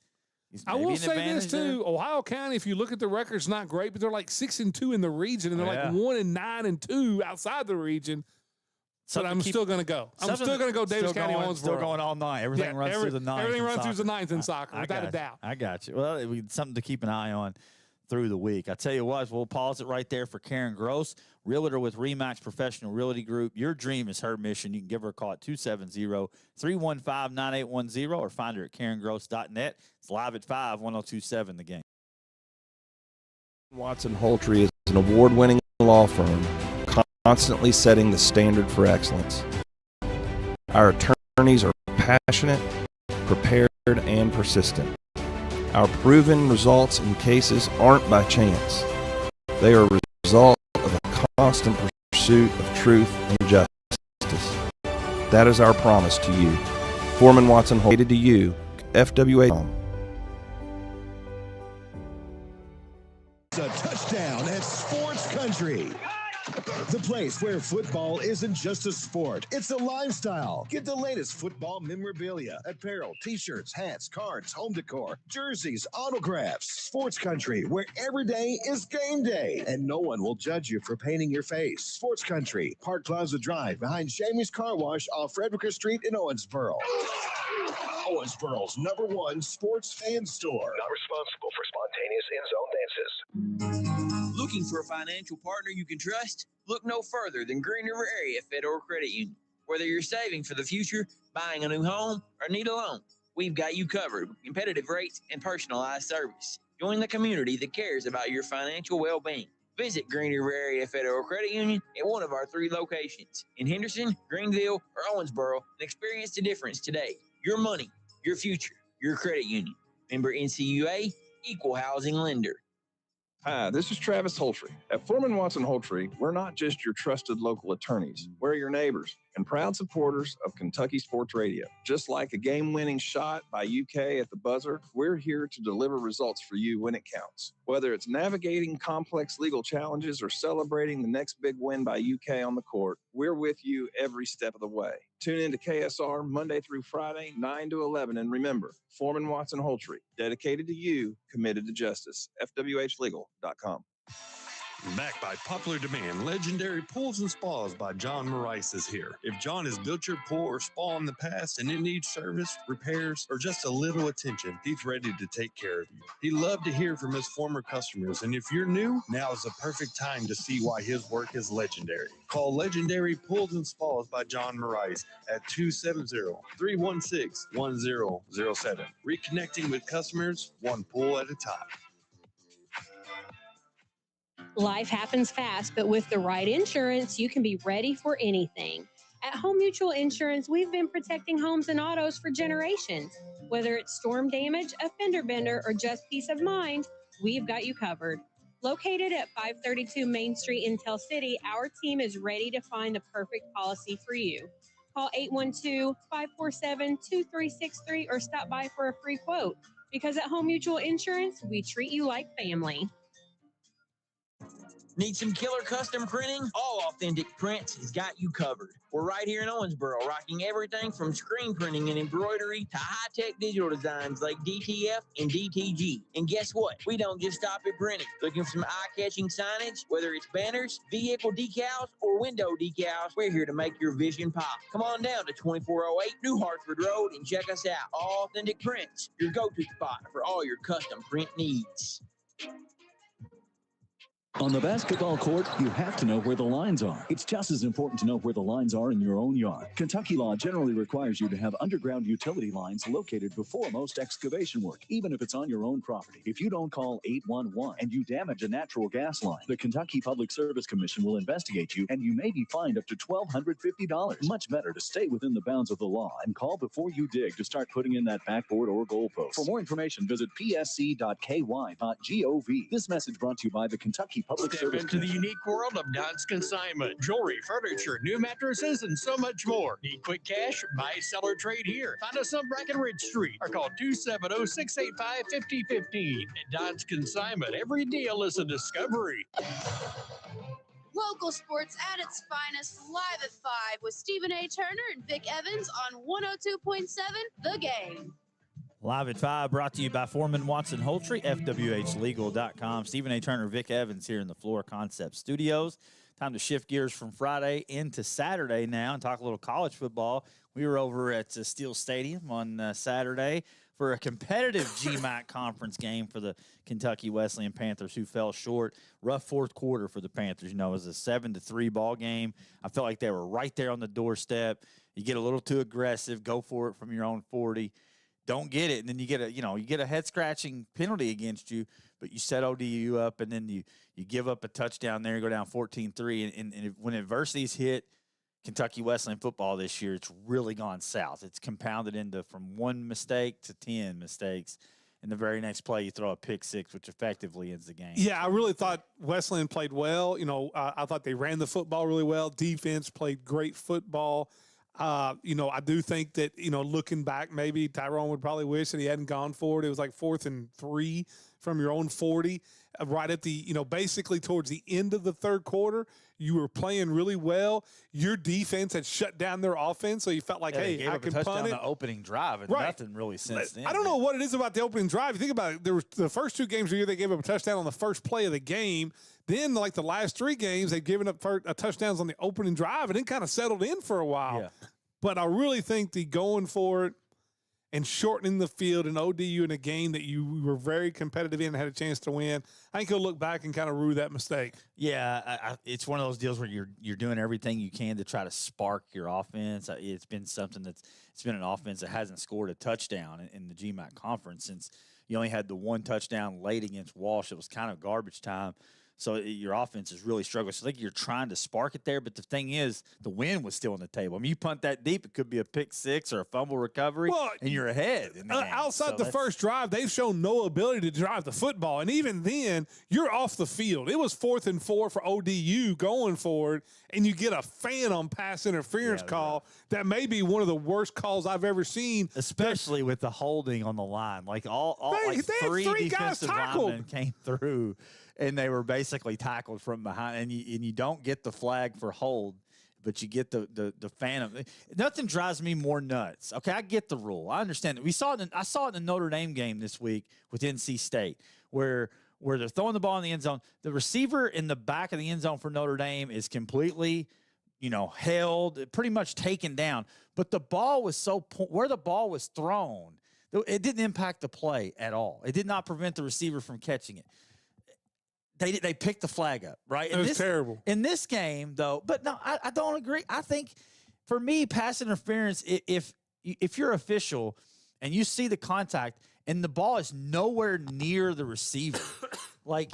[SPEAKER 11] I will say this, too. Ohio County, if you look at the records, not great, but they're like 6-2 in the region, and they're like 1-9-2 outside the region. But I'm still going to go. I'm still going to go Davis County, Owensboro.
[SPEAKER 10] Still going all night. Everything runs through the ninth.
[SPEAKER 11] Everything runs through the ninth in soccer, without a doubt.
[SPEAKER 10] I got you. Well, it's something to keep an eye on through the week. I tell you what, we'll pause it right there for Karen Gross, realtor with Remax Professional Realty Group. Your dream is her mission. You can give her a call at 270-315-9810 or find her at karengross.net. It's live at 5, 1027 The Game.
[SPEAKER 12] Watson Holtree is an award-winning law firm constantly setting the standard for excellence. Our attorneys are passionate, prepared, and persistent. Our proven results in cases aren't by chance. They are a result of a constant pursuit of truth and justice. That is our promise to you. Foreman Watson Holtree to you, FWA.
[SPEAKER 8] It's a touchdown at Sports Country. The place where football isn't just a sport, it's a lifestyle. Get the latest football memorabilia, apparel, t-shirts, hats, cards, home decor, jerseys, autographs. Sports Country, where every day is game day, and no one will judge you for painting your face. Sports Country, Park Plaza Drive, behind Shamey's Car Wash off Frederica Street in Owensboro. Owensboro's #1 sports fan store.
[SPEAKER 13] Not responsible for spontaneous in-zone dances.
[SPEAKER 14] Looking for a financial partner you can trust? Look no further than Green River Area Federal Credit Union. Whether you're saving for the future, buying a new home, or need a loan, we've got you covered with competitive rates and personalized service. Join the community that cares about your financial well-being. Visit Green River Area Federal Credit Union at one of our 3 locations in Henderson, Greenville, or Owensboro and experience the difference today. Your money, your future, your credit union. Member NCUA, Equal Housing Lender.
[SPEAKER 15] Hi, this is Travis Holtree. At Foreman Watson Holtree, we're not just your trusted local attorneys. We're your neighbors and proud supporters of Kentucky Sports Radio. Just like a game-winning shot by UK at the buzzer, we're here to deliver results for you when it counts. Whether it's navigating complex legal challenges or celebrating the next big win by UK on the court, we're with you every step of the way. Tune in to KSR Monday through Friday, 9 to 11. And remember, Foreman Watson Holtree, dedicated to you, committed to justice. FWHlegal.com.
[SPEAKER 16] Backed by popular demand, Legendary Pools and Spas by John Maurice is here. If John has built your pool or spa in the past and it needs service, repairs, or just a little attention, he's ready to take care of you. He loved to hear from his former customers, and if you're new, now is the perfect time to see why his work is legendary. Call Legendary Pools and Spas by John Maurice at 270-316-1007. Reconnecting with customers, one pool at a time.
[SPEAKER 17] Life happens fast, but with the right insurance, you can be ready for anything. At Home Mutual Insurance, we've been protecting homes and autos for generations. Whether it's storm damage, a fender bender, or just peace of mind, we've got you covered. Located at 532 Main Street in Tell City, our team is ready to find the perfect policy for you. Call 812-547-2363 or stop by for a free quote. Because at Home Mutual Insurance, we treat you like family.
[SPEAKER 14] Need some killer custom printing? All Authentic Prints has got you covered. We're right here in Owensboro, rocking everything from screen printing and embroidery to high-tech digital designs like DTF and DTG. And guess what? We don't just stop at printing. Looking for some eye-catching signage? Whether it's banners, vehicle decals, or window decals, we're here to make your vision pop. Come on down to 2408 New Hartford Road and check us out. All Authentic Prints, your go-to spot for all your custom print needs.
[SPEAKER 18] On the basketball court, you have to know where the lines are. It's just as important to know where the lines are in your own yard. Kentucky law generally requires you to have underground utility lines located before most excavation work, even if it's on your own property. If you don't call 811 and you damage a natural gas line, the Kentucky Public Service Commission will investigate you, and you may be fined up to $1,250. Much better to stay within the bounds of the law and call before you dig to start putting in that backboard or goalpost. For more information, visit psc.ky.gov. This message brought to you by the Kentucky Public
[SPEAKER 4] Step
[SPEAKER 18] Service
[SPEAKER 4] into the
[SPEAKER 18] Commission.
[SPEAKER 4] unique world of Don's Consignment. Jewelry, furniture, new mattresses, and so much more. Need quick cash? Buy, sell, or trade here. Find us on Breckenridge Street or call 270-685-5015. At Don's Consignment, every deal is a discovery.
[SPEAKER 19] Local sports at its finest, live at 5 with Stephen A. Turner and Vic Evans on 102.7 The Game.
[SPEAKER 10] Live at 5, brought to you by Foreman Watson Holtry, FWHlegal.com. Stephen A. Turner, Vic Evans here in the Floor Concept Studios. Time to shift gears from Friday into Saturday now and talk a little college football. We were over at Steel Stadium on Saturday for a competitive GMAC conference game for the Kentucky Wesleyan Panthers, who fell short. Rough fourth quarter for the Panthers. You know, it was a 7-3 ball game. I felt like they were right there on the doorstep. You get a little too aggressive, go for it from your own 40. Don't get it, and then you get a head-scratching penalty against you, but you set ODU up, and then you give up a touchdown there, you go down 14-3, and when adversities hit Kentucky Wesleyan football this year, it's really gone south. It's compounded into from one mistake to 10 mistakes. In the very next play, you throw a pick six, which effectively ends the game.
[SPEAKER 11] Yeah, I really thought Wesleyan played well. You know, I thought they ran the football really well. Defense played great football. You know, I do think that, you know, looking back, maybe Tyrone would probably wish that he hadn't gone for it. It was like 4th and 3 from your own 40, right at the, you know, basically towards the end of the third quarter. You were playing really well. Your defense had shut down their offense, so you felt like, hey, I can punt it.
[SPEAKER 10] The opening drive, and nothing really since then.
[SPEAKER 11] I don't know what it is about the opening drive. You think about it, there was the first 2 games of the year, they gave up a touchdown on the first play of the game. Then, like the last 3 games, they've given up touchdowns on the opening drive, and it kind of settled in for a while.
[SPEAKER 10] Yeah.
[SPEAKER 11] But I really think the going for it and shortening the field and ODU in a game that you were very competitive in and had a chance to win, I think he'll look back and kind of rue that mistake.
[SPEAKER 10] Yeah, it's one of those deals where you're doing everything you can to try to spark your offense. It's been it's been an offense that hasn't scored a touchdown in the GMAC conference since you only had the 1 touchdown late against Walsh. It was kind of garbage time. So your offense is really struggling. So I think you're trying to spark it there. But the thing is, the win was still on the table. I mean, you punt that deep, it could be a pick six or a fumble recovery, and you're ahead in the game.
[SPEAKER 11] Outside the first drive, they've shown no ability to drive the football. And even then, you're off the field. It was 4th and 4 for ODU going forward, and you get a phantom pass interference call that may be one of the worst calls I've ever seen.
[SPEAKER 10] Especially with the holding on the line. Like
[SPEAKER 11] they had 3 guys tackled.
[SPEAKER 10] Linemen came through. And they were basically tackled from behind, and you don't get the flag for hold, but you get the phantom. Nothing drives me more nuts. Okay, I get the rule. I understand it. I saw it in the Notre Dame game this week with NC State, where they're throwing the ball in the end zone. The receiver in the back of the end zone for Notre Dame is completely, held, pretty much taken down. But the ball was where the ball was thrown, it didn't impact the play at all. It did not prevent the receiver from catching it. They picked the flag up, right?
[SPEAKER 11] It was terrible.
[SPEAKER 10] In this game, though, but no, I don't agree. I think, for me, pass interference, if you're official and you see the contact and the ball is nowhere near the receiver,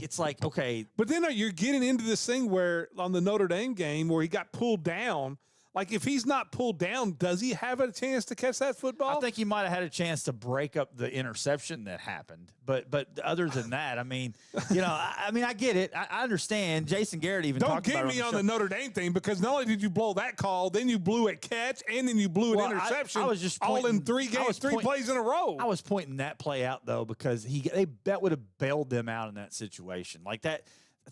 [SPEAKER 10] it's like, okay.
[SPEAKER 11] But then you're getting into this thing where on the Notre Dame game where he got pulled down. Like, if he's not pulled down, does he have a chance to catch that football?
[SPEAKER 10] I think he might have had a chance to break up the interception that happened. But other than that, I mean, I get it. I understand. Jason Garrett even talked about it.
[SPEAKER 11] Don't get me on the Notre Dame thing, because not only did you blow that call, then you blew a catch, and then you blew an interception.
[SPEAKER 10] I was just
[SPEAKER 11] all in 3 games, 3 plays in a row.
[SPEAKER 10] I was pointing that play out, though, because that would have bailed them out in that situation. Like that.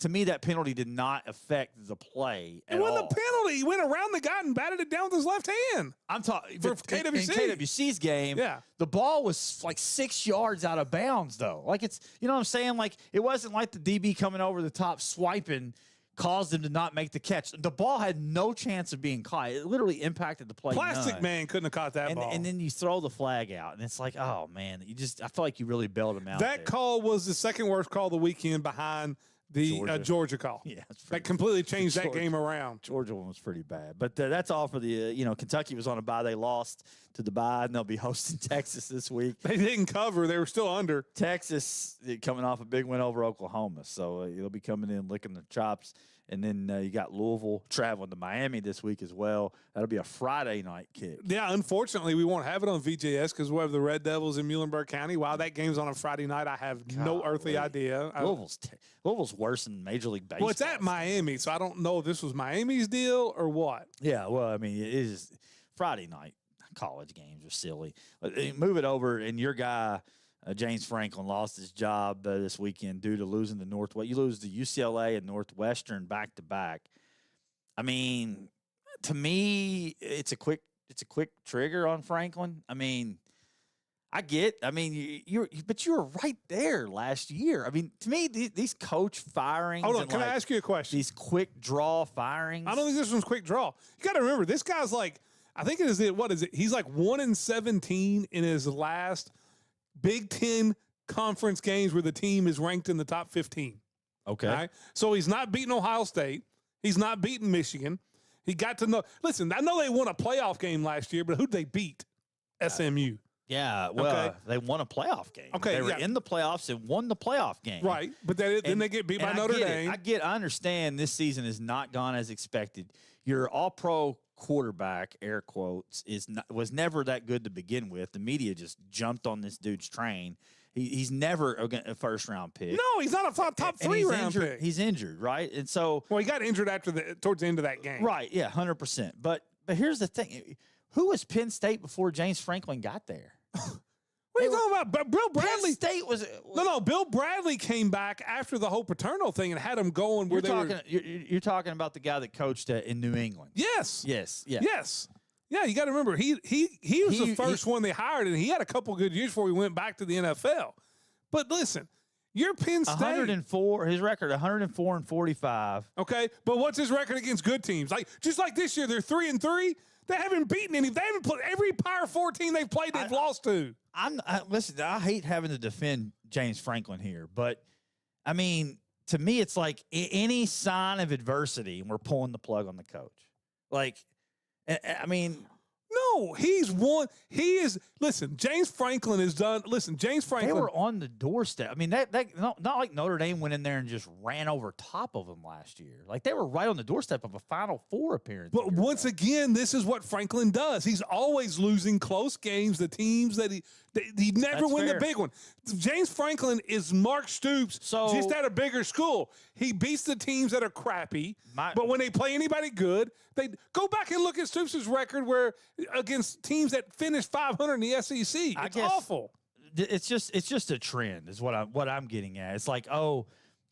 [SPEAKER 10] to me, that penalty did not affect the play at
[SPEAKER 11] It wasn't
[SPEAKER 10] all.
[SPEAKER 11] a penalty. He went around the guy and batted it down with his left hand.
[SPEAKER 10] I'm talking
[SPEAKER 11] for
[SPEAKER 10] in
[SPEAKER 11] KWC.
[SPEAKER 10] KWC's game.
[SPEAKER 11] Yeah.
[SPEAKER 10] The ball was like 6 yards out of bounds, though. Like it's, you know what I'm saying? Like it wasn't like the DB coming over the top swiping caused him to not make the catch. The ball had no chance of being caught. It literally impacted the play.
[SPEAKER 11] Plastic Man couldn't have caught that ball.
[SPEAKER 10] And then you throw the flag out, and it's like, oh man, I feel like you really bailed him out.
[SPEAKER 11] That
[SPEAKER 10] there.
[SPEAKER 11] call was the second worst call of the weekend behind the Georgia call.
[SPEAKER 10] Yeah,
[SPEAKER 11] that completely changed that game around.
[SPEAKER 10] Georgia one was pretty bad, but that's all for the. Kentucky was on a bye. They lost to the bye, and they'll be hosting Texas this week.
[SPEAKER 11] They didn't cover. They were still under.
[SPEAKER 10] Texas coming off a big win over Oklahoma, so they'll be coming in licking the chops. And then you got Louisville traveling to Miami this week as well. That'll be a Friday night kick.
[SPEAKER 11] Yeah, unfortunately, we won't have it on VJS because we have the Red Devils in Muhlenberg County. Why that game's on a Friday night, I have no earthly idea.
[SPEAKER 10] Louisville's worse than Major League Baseball.
[SPEAKER 11] Well, it's at Miami, so I don't know if this was Miami's deal or what.
[SPEAKER 10] Yeah, well, I mean, it is Friday night. College games are silly. Move it over, and your guy – James Franklin lost his job this weekend due to losing the Northwest. You lose to UCLA and Northwestern back to back. I mean, to me, it's a quick trigger on Franklin. I mean, but you were right there last year. I mean, to me, these coach firings.
[SPEAKER 11] Hold on, can I ask you a question?
[SPEAKER 10] These quick draw firings.
[SPEAKER 11] I don't think this one's quick draw. You got to remember, this guy's like, I think it is. What is it? He's like 1-17 in his last Big Ten conference games where the team is ranked in the top 15.
[SPEAKER 10] Okay.
[SPEAKER 11] Right? So he's not beating Ohio State. He's not beating Michigan. He got to know. Listen, I know they won a playoff game last year, but who'd they beat? SMU.
[SPEAKER 10] Yeah, well, they won a playoff game.
[SPEAKER 11] Okay,
[SPEAKER 10] they were in the playoffs and won the playoff game.
[SPEAKER 11] Right, but then they get beat by Notre Dame.
[SPEAKER 10] I understand this season has not gone as expected. Your all-pro quarterback, air quotes, was never that good to begin with. The media just jumped on this dude's train. He's never a first-round pick.
[SPEAKER 11] No, he's not a top 3 round pick.
[SPEAKER 10] He's injured, right? And so,
[SPEAKER 11] well, he got injured towards the end of that game.
[SPEAKER 10] Right? Yeah, 100%. But here's the thing: who was Penn State before James Franklin got there?
[SPEAKER 11] What are you talking about? Bill Bradley.
[SPEAKER 10] Penn State was
[SPEAKER 11] no. Bill Bradley came back after the whole Paterno thing and had him going where
[SPEAKER 10] You're talking about the guy that coached in New England.
[SPEAKER 11] Yes.
[SPEAKER 10] Yes. Yeah.
[SPEAKER 11] Yes. Yeah. You got to remember he was the first one they hired, and he had a couple good years before he went back to the NFL. But listen, you're Penn State.
[SPEAKER 10] 104. His record 104-45.
[SPEAKER 11] Okay, but what's his record against good teams? Just like this year, they're 3-3. They haven't beaten any. They haven't played every Power 4 team they've played. They've lost to.
[SPEAKER 10] Listen, I hate having to defend James Franklin here, but I mean, to me, it's like any sign of adversity, and we're pulling the plug on the coach. Like, I mean.
[SPEAKER 11] No, he's won. He is. Listen, James Franklin is done. Listen, James Franklin.
[SPEAKER 10] They were on the doorstep. I mean, not like Notre Dame went in there and just ran over top of them last year. Like they were right on the doorstep of a Final Four appearance.
[SPEAKER 11] But once again, this is what Franklin does. He's always losing close games. The teams that he never win the big one. James Franklin is Mark Stoops, just at a bigger school. He beats the teams that are crappy. But when they play anybody good, they go back and look at Stoops' record where against teams that finished 500 in the SEC. It's awful.
[SPEAKER 10] It's just a trend is what I'm getting at. It's like, oh,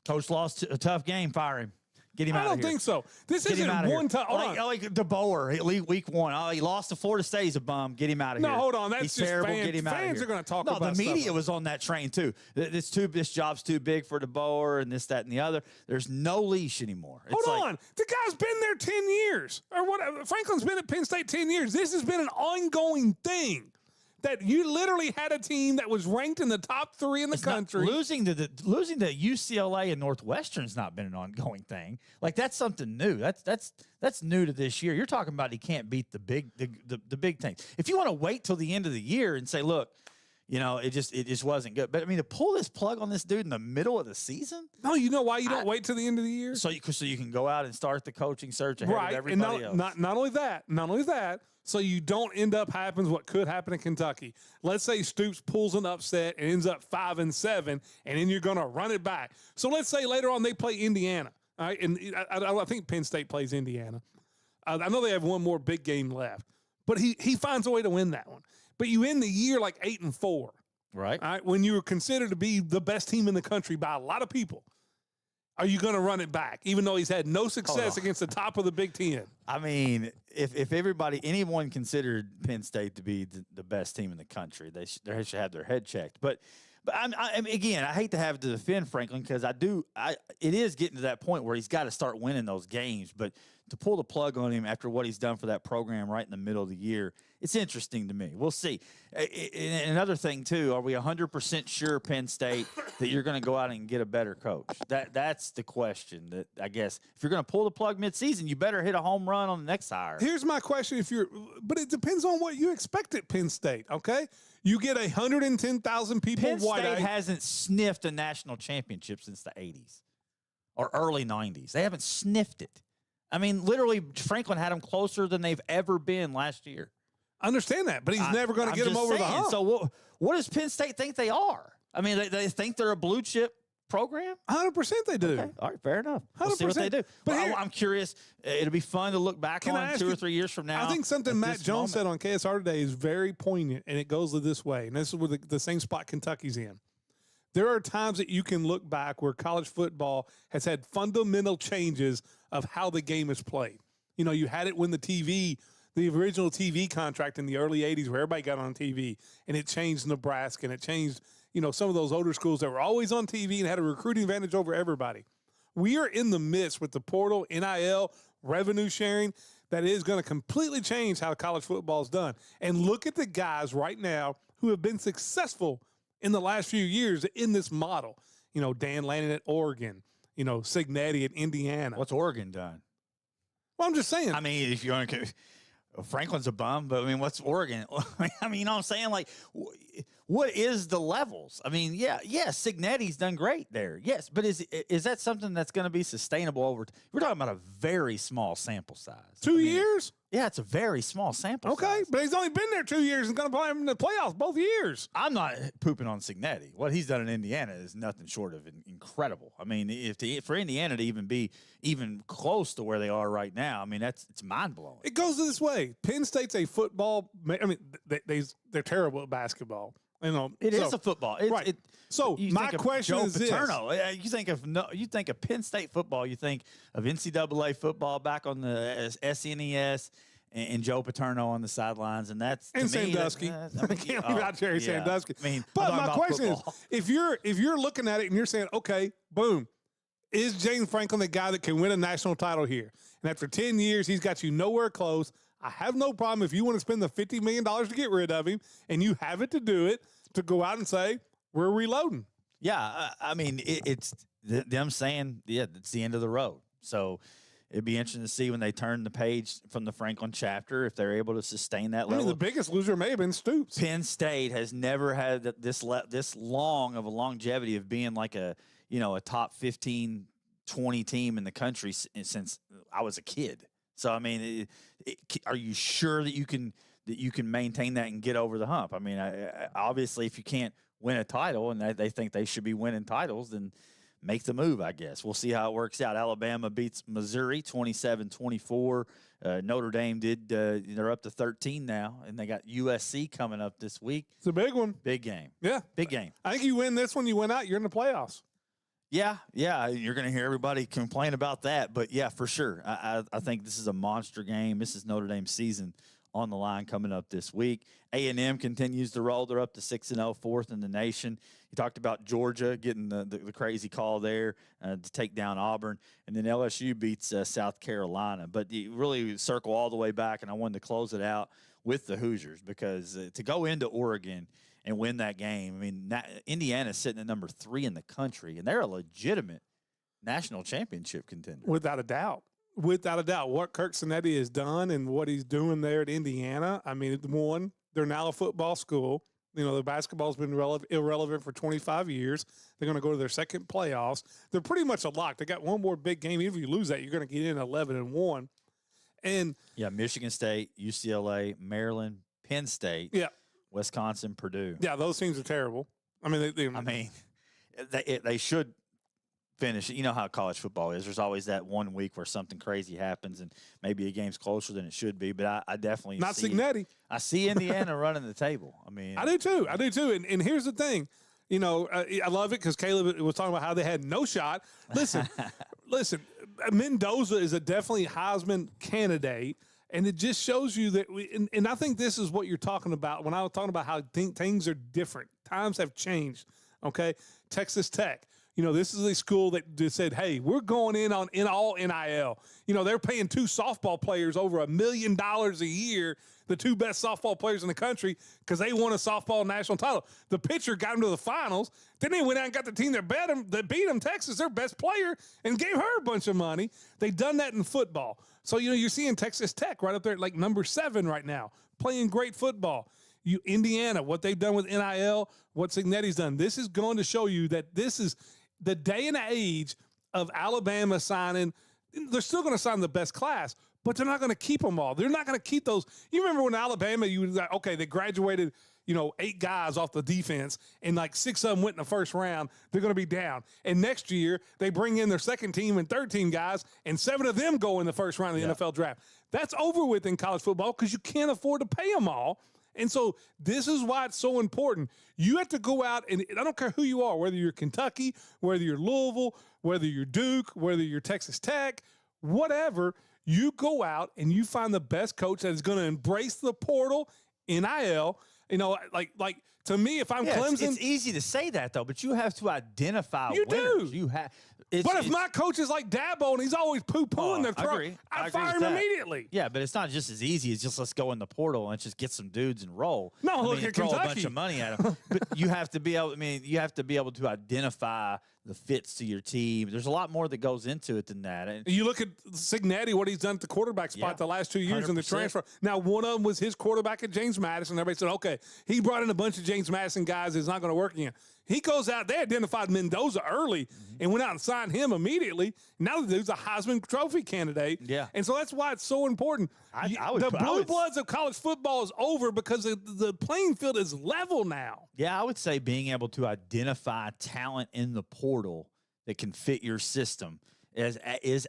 [SPEAKER 10] coach lost a tough game, fire him. Get him out of here.
[SPEAKER 11] I don't think so. This isn't one time.
[SPEAKER 10] Like DeBoer, week 1. Oh, he lost to Florida State. He's a bum. Get him out of here.
[SPEAKER 11] No, hold on. That's
[SPEAKER 10] He's
[SPEAKER 11] just
[SPEAKER 10] terrible. Get him out of here.
[SPEAKER 11] Fans are going to talk about
[SPEAKER 10] the media was on that train too. This job's too big for DeBoer and this, that, and the other. There's no leash anymore.
[SPEAKER 11] Hold on. The guy's been there 10 years. Or what? Franklin's been at Penn State 10 years. This has been an ongoing thing. That you literally had a team that was ranked in the top 3 in the country.
[SPEAKER 10] Losing to UCLA and Northwestern's not been an ongoing thing. Like that's something new. That's new to this year. You're talking about he can't beat the big things. If you want to wait till the end of the year and say, look, it just wasn't good. But I mean, to pull this plug on this dude in the middle of the season.
[SPEAKER 11] No, you know why you don't wait till the end of the year?
[SPEAKER 10] So you can go out and start the coaching search ahead of everybody else.
[SPEAKER 11] Not only that. So you don't end up what could happen in Kentucky. Let's say Stoops pulls an upset and ends up 5-7, and then you're going to run it back. So let's say later on they play Indiana. All right, and I think Penn State plays Indiana. I know they have one more big game left, but he finds a way to win that one. But you end the year like 8-4,
[SPEAKER 10] right?
[SPEAKER 11] All right, when you were considered to be the best team in the country by a lot of people, Are you going to run it back, even though he's had no success against the top of the Big Ten?
[SPEAKER 10] I mean, if anyone considered Penn State to be the best team in the country, they should have their head checked. But again, I hate to have to defend Franklin because it is getting to that point where he's got to start winning those games. But to pull the plug on him after what he's done for that program right in the middle of the year, it's interesting to me. We'll see. And another thing, too, are we 100% sure, Penn State, that you're going to go out and get a better coach? That's the question. That I guess if you're going to pull the plug midseason, you better hit a home run on the next hire.
[SPEAKER 11] Here's my question: but it depends on what you expect at Penn State. Okay, you get 110,000 people.
[SPEAKER 10] Penn State hasn't sniffed a national championship since the 80s or early 90s. They haven't sniffed it. I mean, literally, Franklin had them closer than they've ever been last year.
[SPEAKER 11] I understand that, but he's never going to get them over the hump.
[SPEAKER 10] So what does Penn State think they are? I mean, they think they're a blue chip program?
[SPEAKER 11] 100% they do.
[SPEAKER 10] Okay. All right, fair enough.
[SPEAKER 11] 100%.
[SPEAKER 10] We'll see what they do.
[SPEAKER 11] But
[SPEAKER 10] I'm curious. It'll be fun to look back on 2 or 3 years from now.
[SPEAKER 11] I think something Matt Jones said on KSR today is very poignant, and it goes this way, and this is where the same spot Kentucky's in. There are times that you can look back where college football has had fundamental changes of how the game is played. You know, you had it when the original TV contract in the early 80s where everybody got on TV, and it changed Nebraska, and it changed, some of those older schools that were always on TV and had a recruiting advantage over everybody. We are in the midst with the portal, NIL, revenue sharing, that is going to completely change how college football is done. And look at the guys right now who have been successful in the last few years in this model. Dan Lanning at Oregon, Signetti at Indiana.
[SPEAKER 10] What's Oregon done?
[SPEAKER 11] Well, I'm just saying.
[SPEAKER 10] I mean, if you're going to Franklin's a bum, but I mean, what's Oregon? I mean, I'm saying, like, what is the levels? I mean, Signetti's done great there. Yes, but is that something that's going to be sustainable over? We're talking about a very small sample size.
[SPEAKER 11] 2 years?
[SPEAKER 10] Yeah, it's a very small sample size.
[SPEAKER 11] Okay, but he's only been there 2 years and going to play him in the playoffs both years.
[SPEAKER 10] I'm not pooping on Signetti. What he's done in Indiana is nothing short of incredible. I mean, for Indiana to even be even close to where they are right now, I mean, it's mind-blowing.
[SPEAKER 11] It goes this way. Penn State's a football – I mean, they're terrible at basketball.
[SPEAKER 10] It is a football.
[SPEAKER 11] Right. So my question is this.
[SPEAKER 10] You think of Penn State football, you think of NCAA football back on the SNES and Joe Paterno on the sidelines, and that's
[SPEAKER 11] and Sandusky. I can't leave out Jerry Sandusky.
[SPEAKER 10] I mean,
[SPEAKER 11] but my question is, if you're looking at it and you're saying, okay, boom, is James Franklin the guy that can win a national title here? And after 10 years, he's got you nowhere close. I have no problem if you want to spend the $50 million to get rid of him, and you have it to do it, to go out and say, we're reloading.
[SPEAKER 10] Yeah, I mean, it's them saying, it's the end of the road. So it'd be interesting to see when they turn the page from the Franklin chapter, if they're able to sustain that level.
[SPEAKER 11] I mean, the biggest loser may have been Stoops.
[SPEAKER 10] Penn State has never had this long of a longevity of being like a top 15, 20 team in the country since I was a kid. So, I mean, are you sure that you can maintain that and get over the hump? I mean, obviously, if you can't win a title and they think they should be winning titles, then make the move, I guess. We'll see how it works out. Alabama beats Missouri 27-24. Notre Dame they're up to 13 now, and they got USC coming up this week.
[SPEAKER 11] It's a big one.
[SPEAKER 10] Big game.
[SPEAKER 11] Yeah.
[SPEAKER 10] Big game.
[SPEAKER 11] I think you win this one, you win out, you're in the playoffs.
[SPEAKER 10] Yeah, you're going to hear everybody complain about that, but yeah, for sure. I think this is a monster game. This is Notre Dame's season on the line coming up this week. A&M continues to roll. They're up to 6-0, fourth in the nation. You talked about Georgia getting the crazy call there to take down Auburn, and then LSU beats South Carolina. But you really circle all the way back, and I wanted to close it out with the Hoosiers because to go into Oregon and win that game. I mean, Indiana's sitting at number 3 in the country, and they're a legitimate national championship contender.
[SPEAKER 11] Without a doubt. Without a doubt. What Kirk Cinetti has done and what he's doing there at Indiana, I mean, one, they're now a football school. The basketball's been irrelevant for 25 years. They're going to go to their second playoffs. They're pretty much a lock. They got one more big game. Even if you lose that, you're going to get in 11-1. And
[SPEAKER 10] yeah, Michigan State, UCLA, Maryland, Penn State.
[SPEAKER 11] Yeah.
[SPEAKER 10] Wisconsin, Purdue.
[SPEAKER 11] Yeah, those teams are terrible. I mean,
[SPEAKER 10] they should finish. You know how college football is. There's always that one week where something crazy happens, and maybe a game's closer than it should be. But I definitely
[SPEAKER 11] Signetti.
[SPEAKER 10] I see Indiana running the table. I mean,
[SPEAKER 11] I do too. And here's the thing. I love it because Caleb was talking about how they had no shot. Listen, Mendoza is a definitely Heisman candidate, and it just shows you that and I think this is what you're talking about when I was talking about how things are different. Times have changed, okay? Texas Tech. This is a school that just said, hey, we're going in all NIL. They're paying 2 softball players over $1 million a year, the 2 best softball players in the country, because they won a softball national title. The pitcher got them to the finals. Then they went out and got the team that beat them, Texas, their best player, and gave her a bunch of money. They've done that in football. So, you're seeing Texas Tech right up there at like number 7 right now, playing great football. Indiana, what they've done with NIL, what Cignetti's done. This is going to show you that this is the day and age of Alabama signing. They're still going to sign the best class, but they're not going to keep them all. They're not going to keep those. You remember when Alabama, you were like, okay, they graduated, 8 guys off the defense, and like 6 of them went in the first round. They're going to be down. And next year, they bring in their second team and third team guys, and 7 of them go in the first round of the NFL draft. That's over with in college football because you can't afford to pay them all. And so this is why it's so important. You have to go out, and I don't care who you are, whether you're Kentucky, whether you're Louisville, whether you're Duke, whether you're Texas Tech, whatever, you go out and you find the best coach that is going to embrace the portal, NIL. Like to me, if I'm Clemson.
[SPEAKER 10] It's easy to say that, though, but you have to identify
[SPEAKER 11] you
[SPEAKER 10] winners.
[SPEAKER 11] Do.
[SPEAKER 10] You have.
[SPEAKER 11] But if my coach is like Dabo and he's always poo-pooing their throat, I fire him immediately.
[SPEAKER 10] Yeah, but it's not just as easy as just let's go in the portal and just get some dudes and roll.
[SPEAKER 11] No, look at
[SPEAKER 10] throw
[SPEAKER 11] Kentucky.
[SPEAKER 10] A bunch of money at them. But you have to be able. You have to be able to identify the fits to your team. There's a lot more that goes into it than that. And
[SPEAKER 11] you look at Cignetti, what he's done at the quarterback spot the last 2 years in the transfer. Now, one of them was his quarterback at James Madison. Everybody said, okay, he brought in a bunch of James Madison guys. It's not going to work again. He goes out, they identified Mendoza early and went out and signed him immediately. Now the dude's a Heisman Trophy candidate.
[SPEAKER 10] Yeah.
[SPEAKER 11] And so that's why it's so important. The blue bloods of college football is over because the playing field is level now.
[SPEAKER 10] Yeah, I would say being able to identify talent in the portal that can fit your system is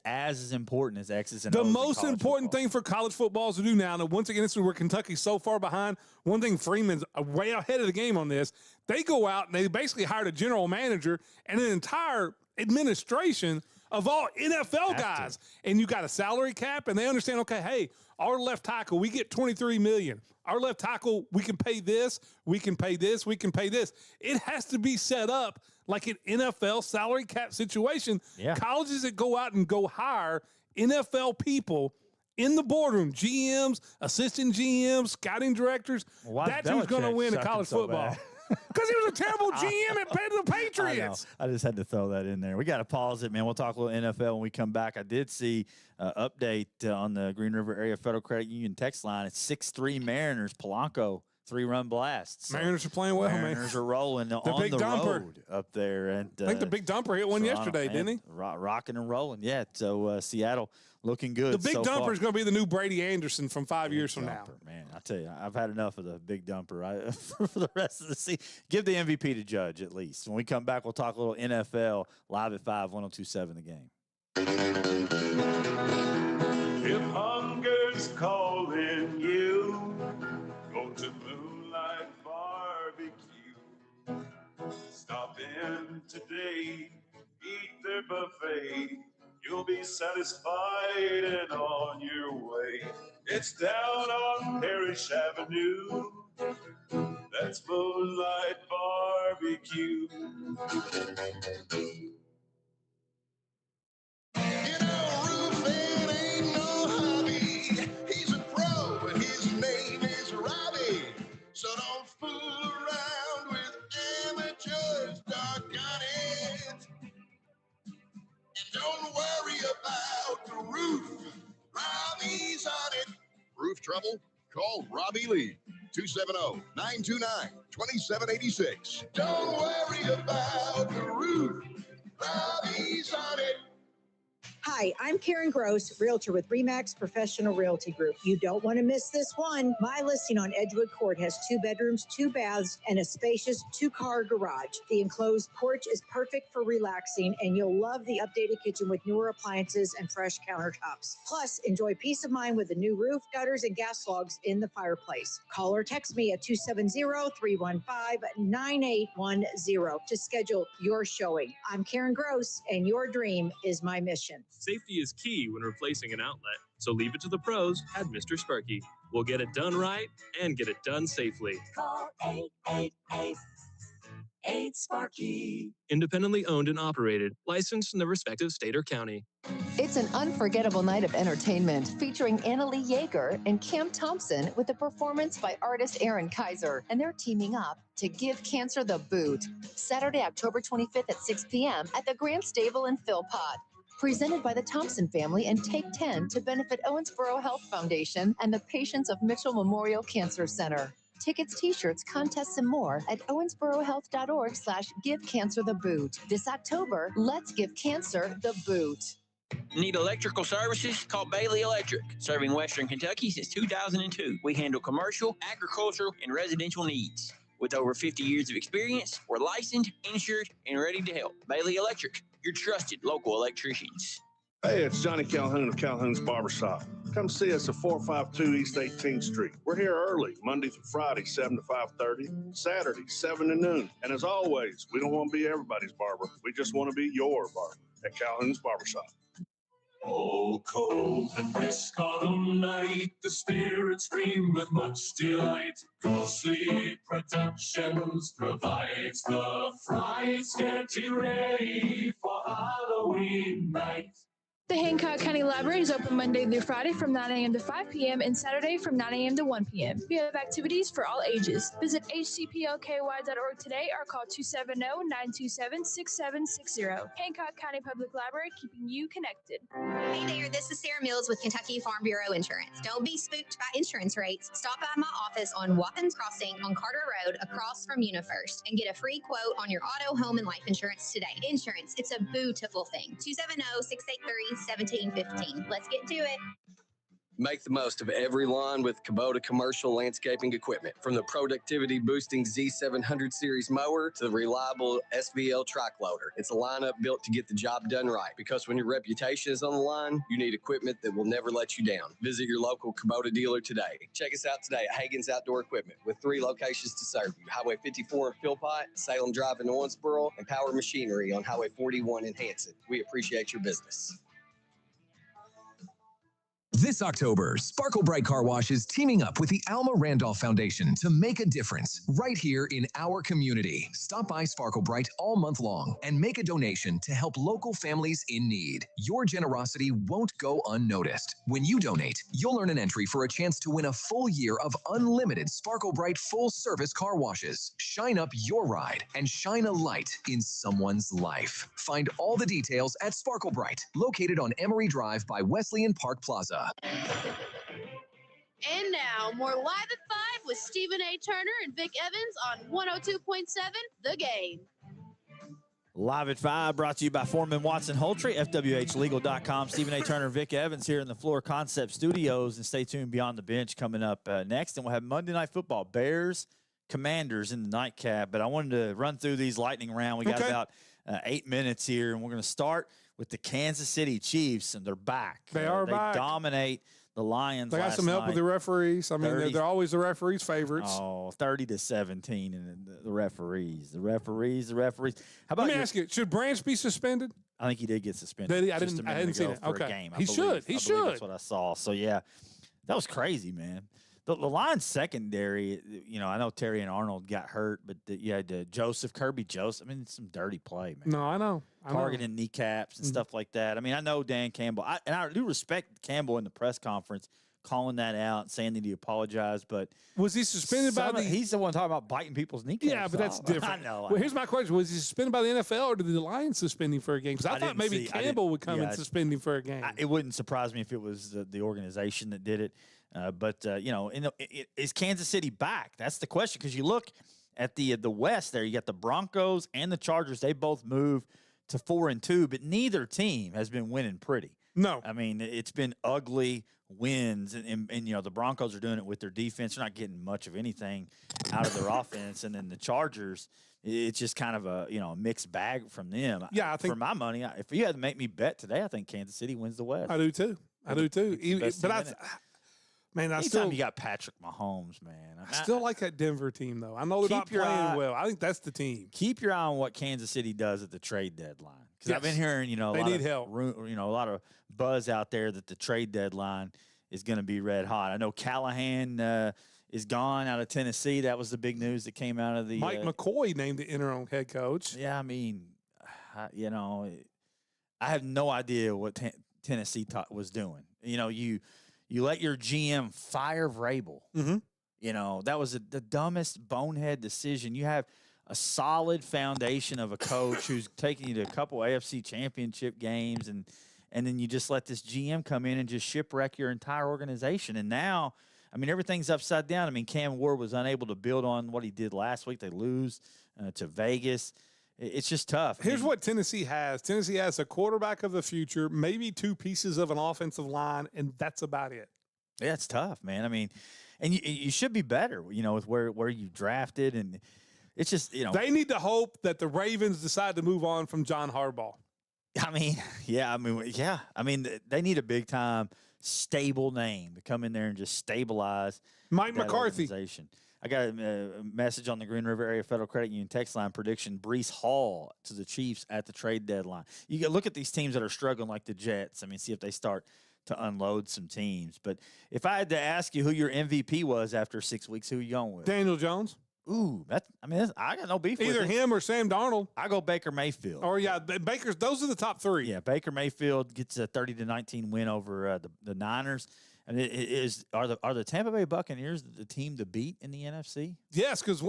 [SPEAKER 10] as important as X's and O's.
[SPEAKER 11] The most important thing for college football is to do now, and once again, this is where Kentucky's so far behind. One thing, Freeman's way ahead of the game on this. They go out and they basically hired a general manager and an entire administration of all NFL guys. And you got a salary cap, and they understand, okay, hey, our left tackle, we get $23 million. Our left tackle, we can pay this, we can pay this, we can pay this. It has to be set up like an NFL salary cap situation.
[SPEAKER 10] Yeah.
[SPEAKER 11] Colleges that go out and go hire NFL people in the boardroom, GMs, assistant GMs, scouting directors. That's who's going to win in college football. Because he was a terrible GM at the Patriots.
[SPEAKER 10] I just had to throw that in there. We got to pause it, man. We'll talk a little NFL when we come back. I did see an update on the Green River Area Federal Credit Union text line. It's 6-3 Mariners, Polanco, 3-run blasts. So
[SPEAKER 11] Mariners are playing well, man.
[SPEAKER 10] Mariners are rolling on
[SPEAKER 11] big
[SPEAKER 10] the
[SPEAKER 11] dumper
[SPEAKER 10] road up there. And
[SPEAKER 11] I think the big dumper hit one yesterday, didn't he?
[SPEAKER 10] Rocking and rolling. Yeah, so Seattle looking good.
[SPEAKER 11] The big dumper is going to be the new Brady Anderson from 5 years from now.
[SPEAKER 10] Man, I tell you, I've had enough of the big dumper for the rest of the season. Give the MVP to Judge at least. When we come back, we'll talk a little NFL live at 5, 102.7 The Game.
[SPEAKER 20] If hunger's calling you, go to Moonlight Barbecue. Stop in today, eat their buffet. You'll be satisfied and on your way. It's down on Parish Avenue. That's Moonlight Barbecue.
[SPEAKER 21] So don't fool around with amateurs, doggone it. And don't worry about the roof. Robbie's on it.
[SPEAKER 22] Roof trouble? Call Robbie Lee. 270-929-2786.
[SPEAKER 21] Don't worry about the roof. Robbie's on it.
[SPEAKER 1] Hi, I'm Karen Gross, realtor with RE/MAX Professional Realty Group. You don't want to miss this one. My listing on Edgewood Court has 2 bedrooms, 2 baths, and a spacious 2-car garage. The enclosed porch is perfect for relaxing, and you'll love the updated kitchen with newer appliances and fresh countertops. Plus, enjoy peace of mind with the new roof, gutters, and gas logs in the fireplace. Call or text me at 270-315-9810 to schedule your showing. I'm Karen Gross, and your dream is my mission.
[SPEAKER 2] Safety is key when replacing an outlet, so leave it to the pros at Mr. Sparky. We'll get it done right and get it done safely.
[SPEAKER 23] Call 888-8-SPARKY.
[SPEAKER 2] Independently owned and operated, licensed in the respective state or county.
[SPEAKER 24] It's an unforgettable night of entertainment featuring Annalee Yeager and Cam Thompson with a performance by artist Aaron Kaiser, and they're teaming up to give cancer the boot. Saturday, October 25th at 6 p.m. at the Grand Stable in Philpott. Presented by the Thompson family and Take 10 to benefit Owensboro Health Foundation and the patients of Mitchell Memorial Cancer Center. Tickets, t-shirts, contests, and more at owensborohealth.org/give cancer the boot. This October, let's give cancer the boot.
[SPEAKER 14] Need electrical services? Call Bailey Electric. Serving Western Kentucky since 2002. We handle commercial, agricultural, and residential needs. With over 50 years of experience, we're licensed, insured, and ready to help. Bailey Electric, your trusted local electricians.
[SPEAKER 25] Hey, it's Johnny Calhoun of Calhoun's Barbershop. Come see us at 452 East 18th Street. We're here early, Monday through Friday, 7 to 5:30, Saturday, 7 to noon. And as always, we don't want to be everybody's barber. We just want to be your barber at Calhoun's Barbershop.
[SPEAKER 20] Oh, cold and brisk autumn night, the spirits scream with much delight. Ghostly Productions provides the frights, getting ready for Halloween night.
[SPEAKER 26] The Hancock County Library is open Monday through Friday from 9 a.m. to 5 p.m. and Saturday from 9 a.m. to 1 p.m. We have activities for all ages. Visit hcplky.org today or call 270-927-6760. Hancock County Public Library, keeping you connected.
[SPEAKER 27] Hey there, this is Sarah Mills with Kentucky Farm Bureau Insurance. Don't be spooked by insurance rates. Stop by my office on Watkins Crossing on Carter Road across from UniFirst and get a free quote on your auto, home, and life insurance today. Insurance, it's a beautiful thing. 270-683-1715. Let's get to it.
[SPEAKER 28] Make the most of every lawn with Kubota commercial landscaping equipment. From the productivity boosting Z700 series mower to the reliable SVL track loader. It's a lineup built to get the job done right, because when your reputation is on the line, you need equipment that will never let you down. Visit your local Kubota dealer today. Check us out today at Hagen's Outdoor Equipment with 3 locations to serve you. Highway 54 in Philpott, Salem Drive in Owensboro, and Power Machinery on Highway 41 in Hanson. We appreciate your business.
[SPEAKER 29] This October, Sparkle Bright Car Wash is teaming up with the Alma Randolph Foundation to make a difference right here in our community. Stop by Sparkle Bright all month long and make a donation to help local families in need. Your generosity won't go unnoticed. When you donate, you'll earn an entry for a chance to win a full year of unlimited Sparkle Bright full-service car washes. Shine up your ride and shine a light in someone's life. Find all the details at Sparkle Bright, located on Emory Drive by Wesleyan Park Plaza.
[SPEAKER 19] And now, more Live at 5 with Stephen A. Turner and Vic Evans on 102.7 The Game.
[SPEAKER 10] Live at 5, brought to you by Foreman Watson Holtree, FWHlegal.com. Stephen A. Turner, Vic Evans here in the Floor Concept Studios. And stay tuned beyond the bench coming up next. And we'll have Monday Night Football, Bears, Commanders in the nightcap. But I wanted to run through these lightning round. We got about 8 minutes here, and we're going to start with the Kansas City Chiefs, and they're back.
[SPEAKER 11] They are back.
[SPEAKER 10] They dominate the Lions.
[SPEAKER 11] They got some help with the referees. I mean, they're always the referees' favorites.
[SPEAKER 10] Oh, 30-17, and the referees. How about
[SPEAKER 11] Let me ask you, should Branch be suspended?
[SPEAKER 10] I think he did get suspended.
[SPEAKER 11] I hadn't seen it.
[SPEAKER 10] For a game,
[SPEAKER 11] He should.
[SPEAKER 10] That's what I saw. So, yeah, that was crazy, man. The Lions secondary, I know Terry and Arnold got hurt, but you had Kirby Joseph. I mean, it's some dirty play, man.
[SPEAKER 11] No, I know.
[SPEAKER 10] Targeting kneecaps and stuff like that. I mean, I know Dan Campbell, and I do respect Campbell in the press conference calling that out and saying that he apologized, but
[SPEAKER 11] was he suspended by the?
[SPEAKER 10] He's the one talking about biting people's kneecaps.
[SPEAKER 11] Yeah, but that's different.
[SPEAKER 10] I know.
[SPEAKER 11] Well, here's my question: was he suspended by the NFL, or did the Lions suspend him for a game? Because I thought maybe Campbell would come and suspend him for a game.
[SPEAKER 10] It wouldn't surprise me if it was the organization that did it. But is Kansas City back? That's the question, because you look at the West there. You got the Broncos and the Chargers. They both move to 4-2, but neither team has been winning pretty.
[SPEAKER 11] No.
[SPEAKER 10] I mean, it's been ugly wins, and the Broncos are doing it with their defense. They're not getting much of anything out of their offense, and then the Chargers, it's just kind of a mixed bag from them.
[SPEAKER 11] Yeah, I think
[SPEAKER 10] for my money, if you had to make me bet today, I think Kansas City wins the West.
[SPEAKER 11] I do too.
[SPEAKER 10] Anytime you got Patrick Mahomes, man.
[SPEAKER 11] I still like that Denver team, though. I know they're not playing well. I think that's the team.
[SPEAKER 10] Keep your eye on what Kansas City does at the trade deadline. Because I've been hearing,
[SPEAKER 11] they need help.
[SPEAKER 10] A lot of buzz out there that the trade deadline is going to be red hot. I know Callahan is gone out of Tennessee. That was the big news that came out of the
[SPEAKER 11] Mike McCoy named the interim head coach.
[SPEAKER 10] Yeah, I mean, I have no idea what Tennessee was doing. You let your GM fire Vrabel.
[SPEAKER 11] Mm-hmm.
[SPEAKER 10] That was the dumbest bonehead decision. You have a solid foundation of a coach who's taking you to a couple AFC championship games, and then you just let this GM come in and just shipwreck your entire organization. And now, I mean, everything's upside down. I mean, Cam Ward was unable to build on what he did last week. They lose to Vegas. It's just tough.
[SPEAKER 11] Here's what Tennessee has. Tennessee has a quarterback of the future, maybe two pieces of an offensive line, and that's about it.
[SPEAKER 10] Yeah, it's tough, man. I mean, and you should be better, with where you drafted, and it's just,
[SPEAKER 11] They need to hope that the Ravens decide to move on from John Harbaugh.
[SPEAKER 10] I mean, they need a big-time, stable name to come in there and just stabilize
[SPEAKER 11] Mike McCarthy.
[SPEAKER 10] Organization. I got a message on the Green River Area Federal Credit Union text line prediction: Breece Hall to the Chiefs at the trade deadline. You can look at these teams that are struggling, like the Jets. I mean, see if they start to unload some teams. But if I had to ask you who your MVP was after 6 weeks, who are you going with?
[SPEAKER 11] Daniel Jones.
[SPEAKER 10] Ooh, I got no beef with it.
[SPEAKER 11] Either him or Sam Darnold.
[SPEAKER 10] I go Baker Mayfield.
[SPEAKER 11] Or Baker's. Those are the top three.
[SPEAKER 10] Yeah, Baker Mayfield gets a 30-19 win over the Niners. And are the Tampa Bay Buccaneers the team to beat in the NFC?
[SPEAKER 11] Yes, because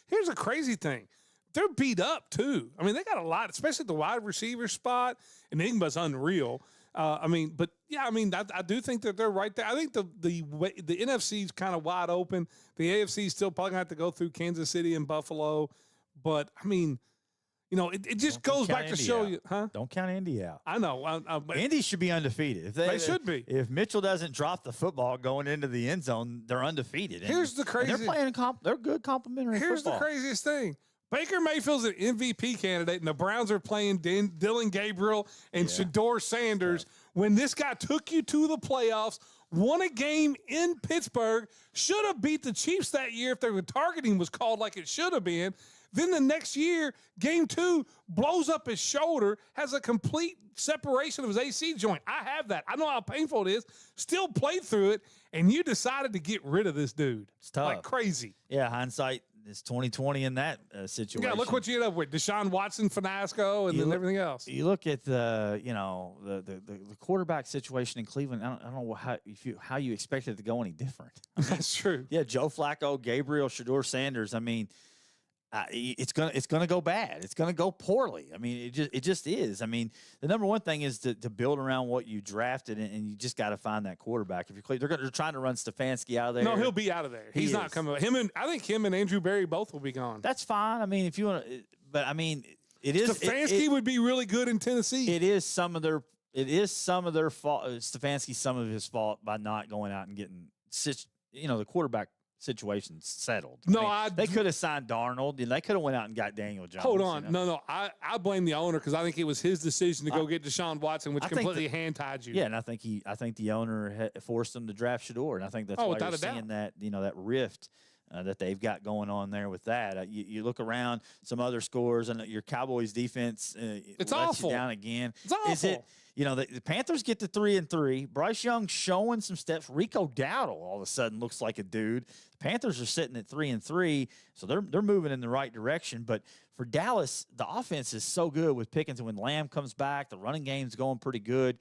[SPEAKER 11] here's a crazy thing. They're beat up, too. I mean, they got a lot, especially at the wide receiver spot. And Enigma's unreal. I do think that they're right there. I think the NFC's kind of wide open. The AFC's still probably going to have to go through Kansas City and Buffalo. But, I mean, it just goes back to show you. Huh?
[SPEAKER 10] Don't count Indy out.
[SPEAKER 11] I know.
[SPEAKER 10] Indy should be undefeated.
[SPEAKER 11] They should be.
[SPEAKER 10] If Mitchell doesn't drop the football going into the end zone, they're undefeated.
[SPEAKER 11] Here's the crazy.
[SPEAKER 10] They're playing they're good complimentary
[SPEAKER 11] Here's
[SPEAKER 10] football.
[SPEAKER 11] The craziest thing. Baker Mayfield's an MVP candidate, and the Browns are playing Dylan Gabriel and Shedeur Sanders. When this guy took you to the playoffs, won a game in Pittsburgh, should have beat the Chiefs that year if their targeting was called like it should have been. Then the next year, game 2, blows up his shoulder, has a complete separation of his AC joint. I have that. I know how painful it is. Still played through it, and you decided to get rid of this dude.
[SPEAKER 10] It's tough.
[SPEAKER 11] Like crazy.
[SPEAKER 10] Yeah, hindsight is 20/20 in that situation.
[SPEAKER 11] Yeah, look what you ended up with: Deshaun Watson, Finasco, and then everything else.
[SPEAKER 10] You look at the quarterback situation in Cleveland. I don't know how you expected it to go any different.
[SPEAKER 11] That's true.
[SPEAKER 10] Yeah, Joe Flacco, Gabriel, Shedeur Sanders. I mean, it's gonna go bad. It's gonna go poorly. I mean, it just is. I mean, the number one thing is to build around what you drafted, and you just got to find that quarterback. If they're trying to run Stefanski out of there.
[SPEAKER 11] No, he'll be out of there. He's not coming. I think him and Andrew Berry both will be gone.
[SPEAKER 10] That's fine. I mean, if you want to, but I mean, it is.
[SPEAKER 11] Stefanski would be really good in Tennessee.
[SPEAKER 10] It is some of their fault. Stefanski's some of his fault by not going out and getting the quarterback situation settled. They could have signed Darnold, and they could have went out and got Daniel Jones.
[SPEAKER 11] Hold on, no, I blame the owner because I think it was his decision to go get Deshaun Watson, which completely hand-tied you.
[SPEAKER 10] Yeah, and I think the owner forced them to draft Shedeur, and I think that's why you're seeing that that rift that they've got going on there with that. You look around some other scores, and your Cowboys defense
[SPEAKER 11] it's
[SPEAKER 10] lets
[SPEAKER 11] awful.
[SPEAKER 10] you down again.
[SPEAKER 11] It's awful.
[SPEAKER 10] Is it? The Panthers get to 3-3. Bryce Young showing some steps. Rico Dowdle all of a sudden looks like a dude. The Panthers are sitting at 3-3, so they're moving in the right direction. But for Dallas, the offense is so good with Pickens, and when Lamb comes back, the running game's going pretty good.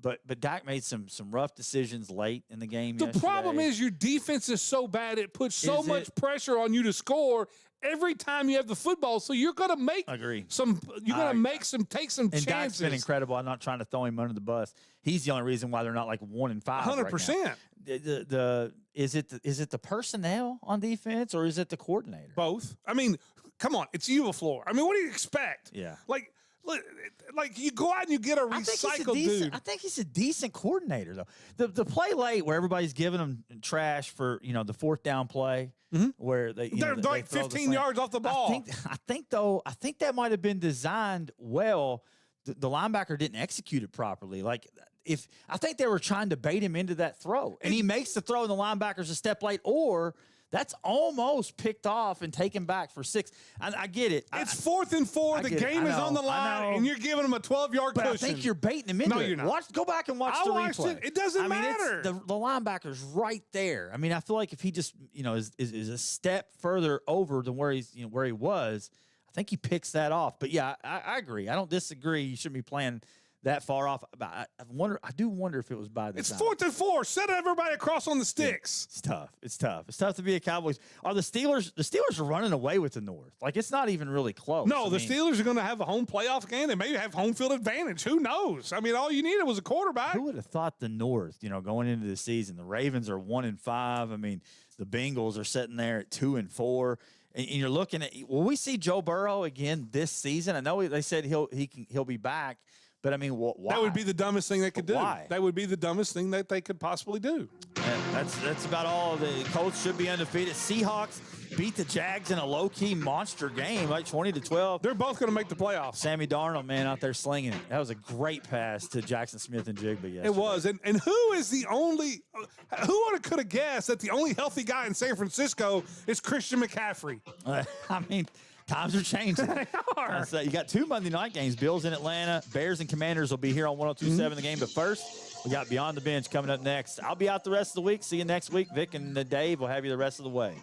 [SPEAKER 10] But Dak made some rough decisions late in the game.
[SPEAKER 11] The problem is your defense is so bad; it puts so much pressure on you to score every time you have the football. So you're going to make some. You're going to take some chances.
[SPEAKER 10] Dak's been incredible. I'm not trying to throw him under the bus. He's the only reason why they're not like 1-5.
[SPEAKER 11] 100%.
[SPEAKER 10] Is it the personnel on defense or is it the coordinator?
[SPEAKER 11] Both. I mean, come on, it's Eulafleur. I mean, what do you expect?
[SPEAKER 10] Yeah.
[SPEAKER 11] Like Like you go out and you get a recycled dude.
[SPEAKER 10] I think he's a decent coordinator though. The play late where everybody's giving him trash for the fourth down play where they're
[SPEAKER 11] like 15 yards off the ball.
[SPEAKER 10] I think that might have been designed well. The linebacker didn't execute it properly. Like I think they were trying to bait him into that throw, and he makes the throw, and the linebacker's a step late, or that's almost picked off and taken back for 6. I get it.
[SPEAKER 11] It's 4th and 4. The game is on the line, and you're giving him a 12-yard cushion.
[SPEAKER 10] I think you're baiting him into it.
[SPEAKER 11] No, you're not.
[SPEAKER 10] Go back and watch the replay.
[SPEAKER 11] It doesn't matter.
[SPEAKER 10] The linebacker's right there. I mean, I feel like if he just is a step further over than where he's where he was, I think he picks that off. But yeah, I agree. I don't disagree. You shouldn't be playing that far off. I do wonder if it was by the
[SPEAKER 11] It's
[SPEAKER 10] time.
[SPEAKER 11] 4th and 4. Set everybody across on the sticks.
[SPEAKER 10] It's tough. It's tough to be a Cowboys. Are the Steelers are running away with the North. Like, it's not even really close.
[SPEAKER 11] No, Steelers are going to have a home playoff game. They maybe have home field advantage. Who knows? I mean, all you needed was a quarterback.
[SPEAKER 10] Who would have thought the North, going into the season, the Ravens are 1-5. I mean, the Bengals are sitting there at 2-4. And you're looking at, will we see Joe Burrow again this season? I know they said he'll be back. But I mean, why?
[SPEAKER 11] That would be the dumbest thing they could do.
[SPEAKER 10] Why?
[SPEAKER 11] That would be the dumbest thing that they could possibly do.
[SPEAKER 10] Yeah, that's about all. The Colts should be undefeated. Seahawks beat the Jags in a low-key monster game, like 20-12.
[SPEAKER 11] They're both going to make the playoffs.
[SPEAKER 10] Sammy Darnold, man, out there slinging it. That was a great pass to Jackson Smith and Jigba yesterday.
[SPEAKER 11] It was. And who is the only – who could have guessed that the only healthy guy in San Francisco is Christian McCaffrey?
[SPEAKER 10] I mean – times are changing.
[SPEAKER 11] They are.
[SPEAKER 10] You got 2 Monday night games. Bills in Atlanta. Bears and Commanders will be here on 102.7 the game. But first, we got Beyond the Bench coming up next. I'll be out the rest of the week. See you next week. Vic and Dave will have you the rest of the way.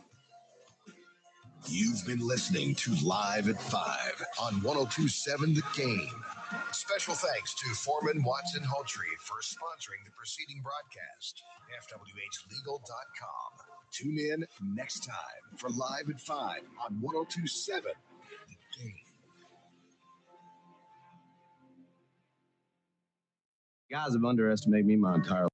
[SPEAKER 22] You've been listening to Live at 5 on 102.7 The Game. Special thanks to Foreman Watson Hultree for sponsoring the preceding broadcast. FWHlegal.com. Tune in next time for Live at 5 on 102.7 The Game.
[SPEAKER 28] Guys have underestimated me my entire life.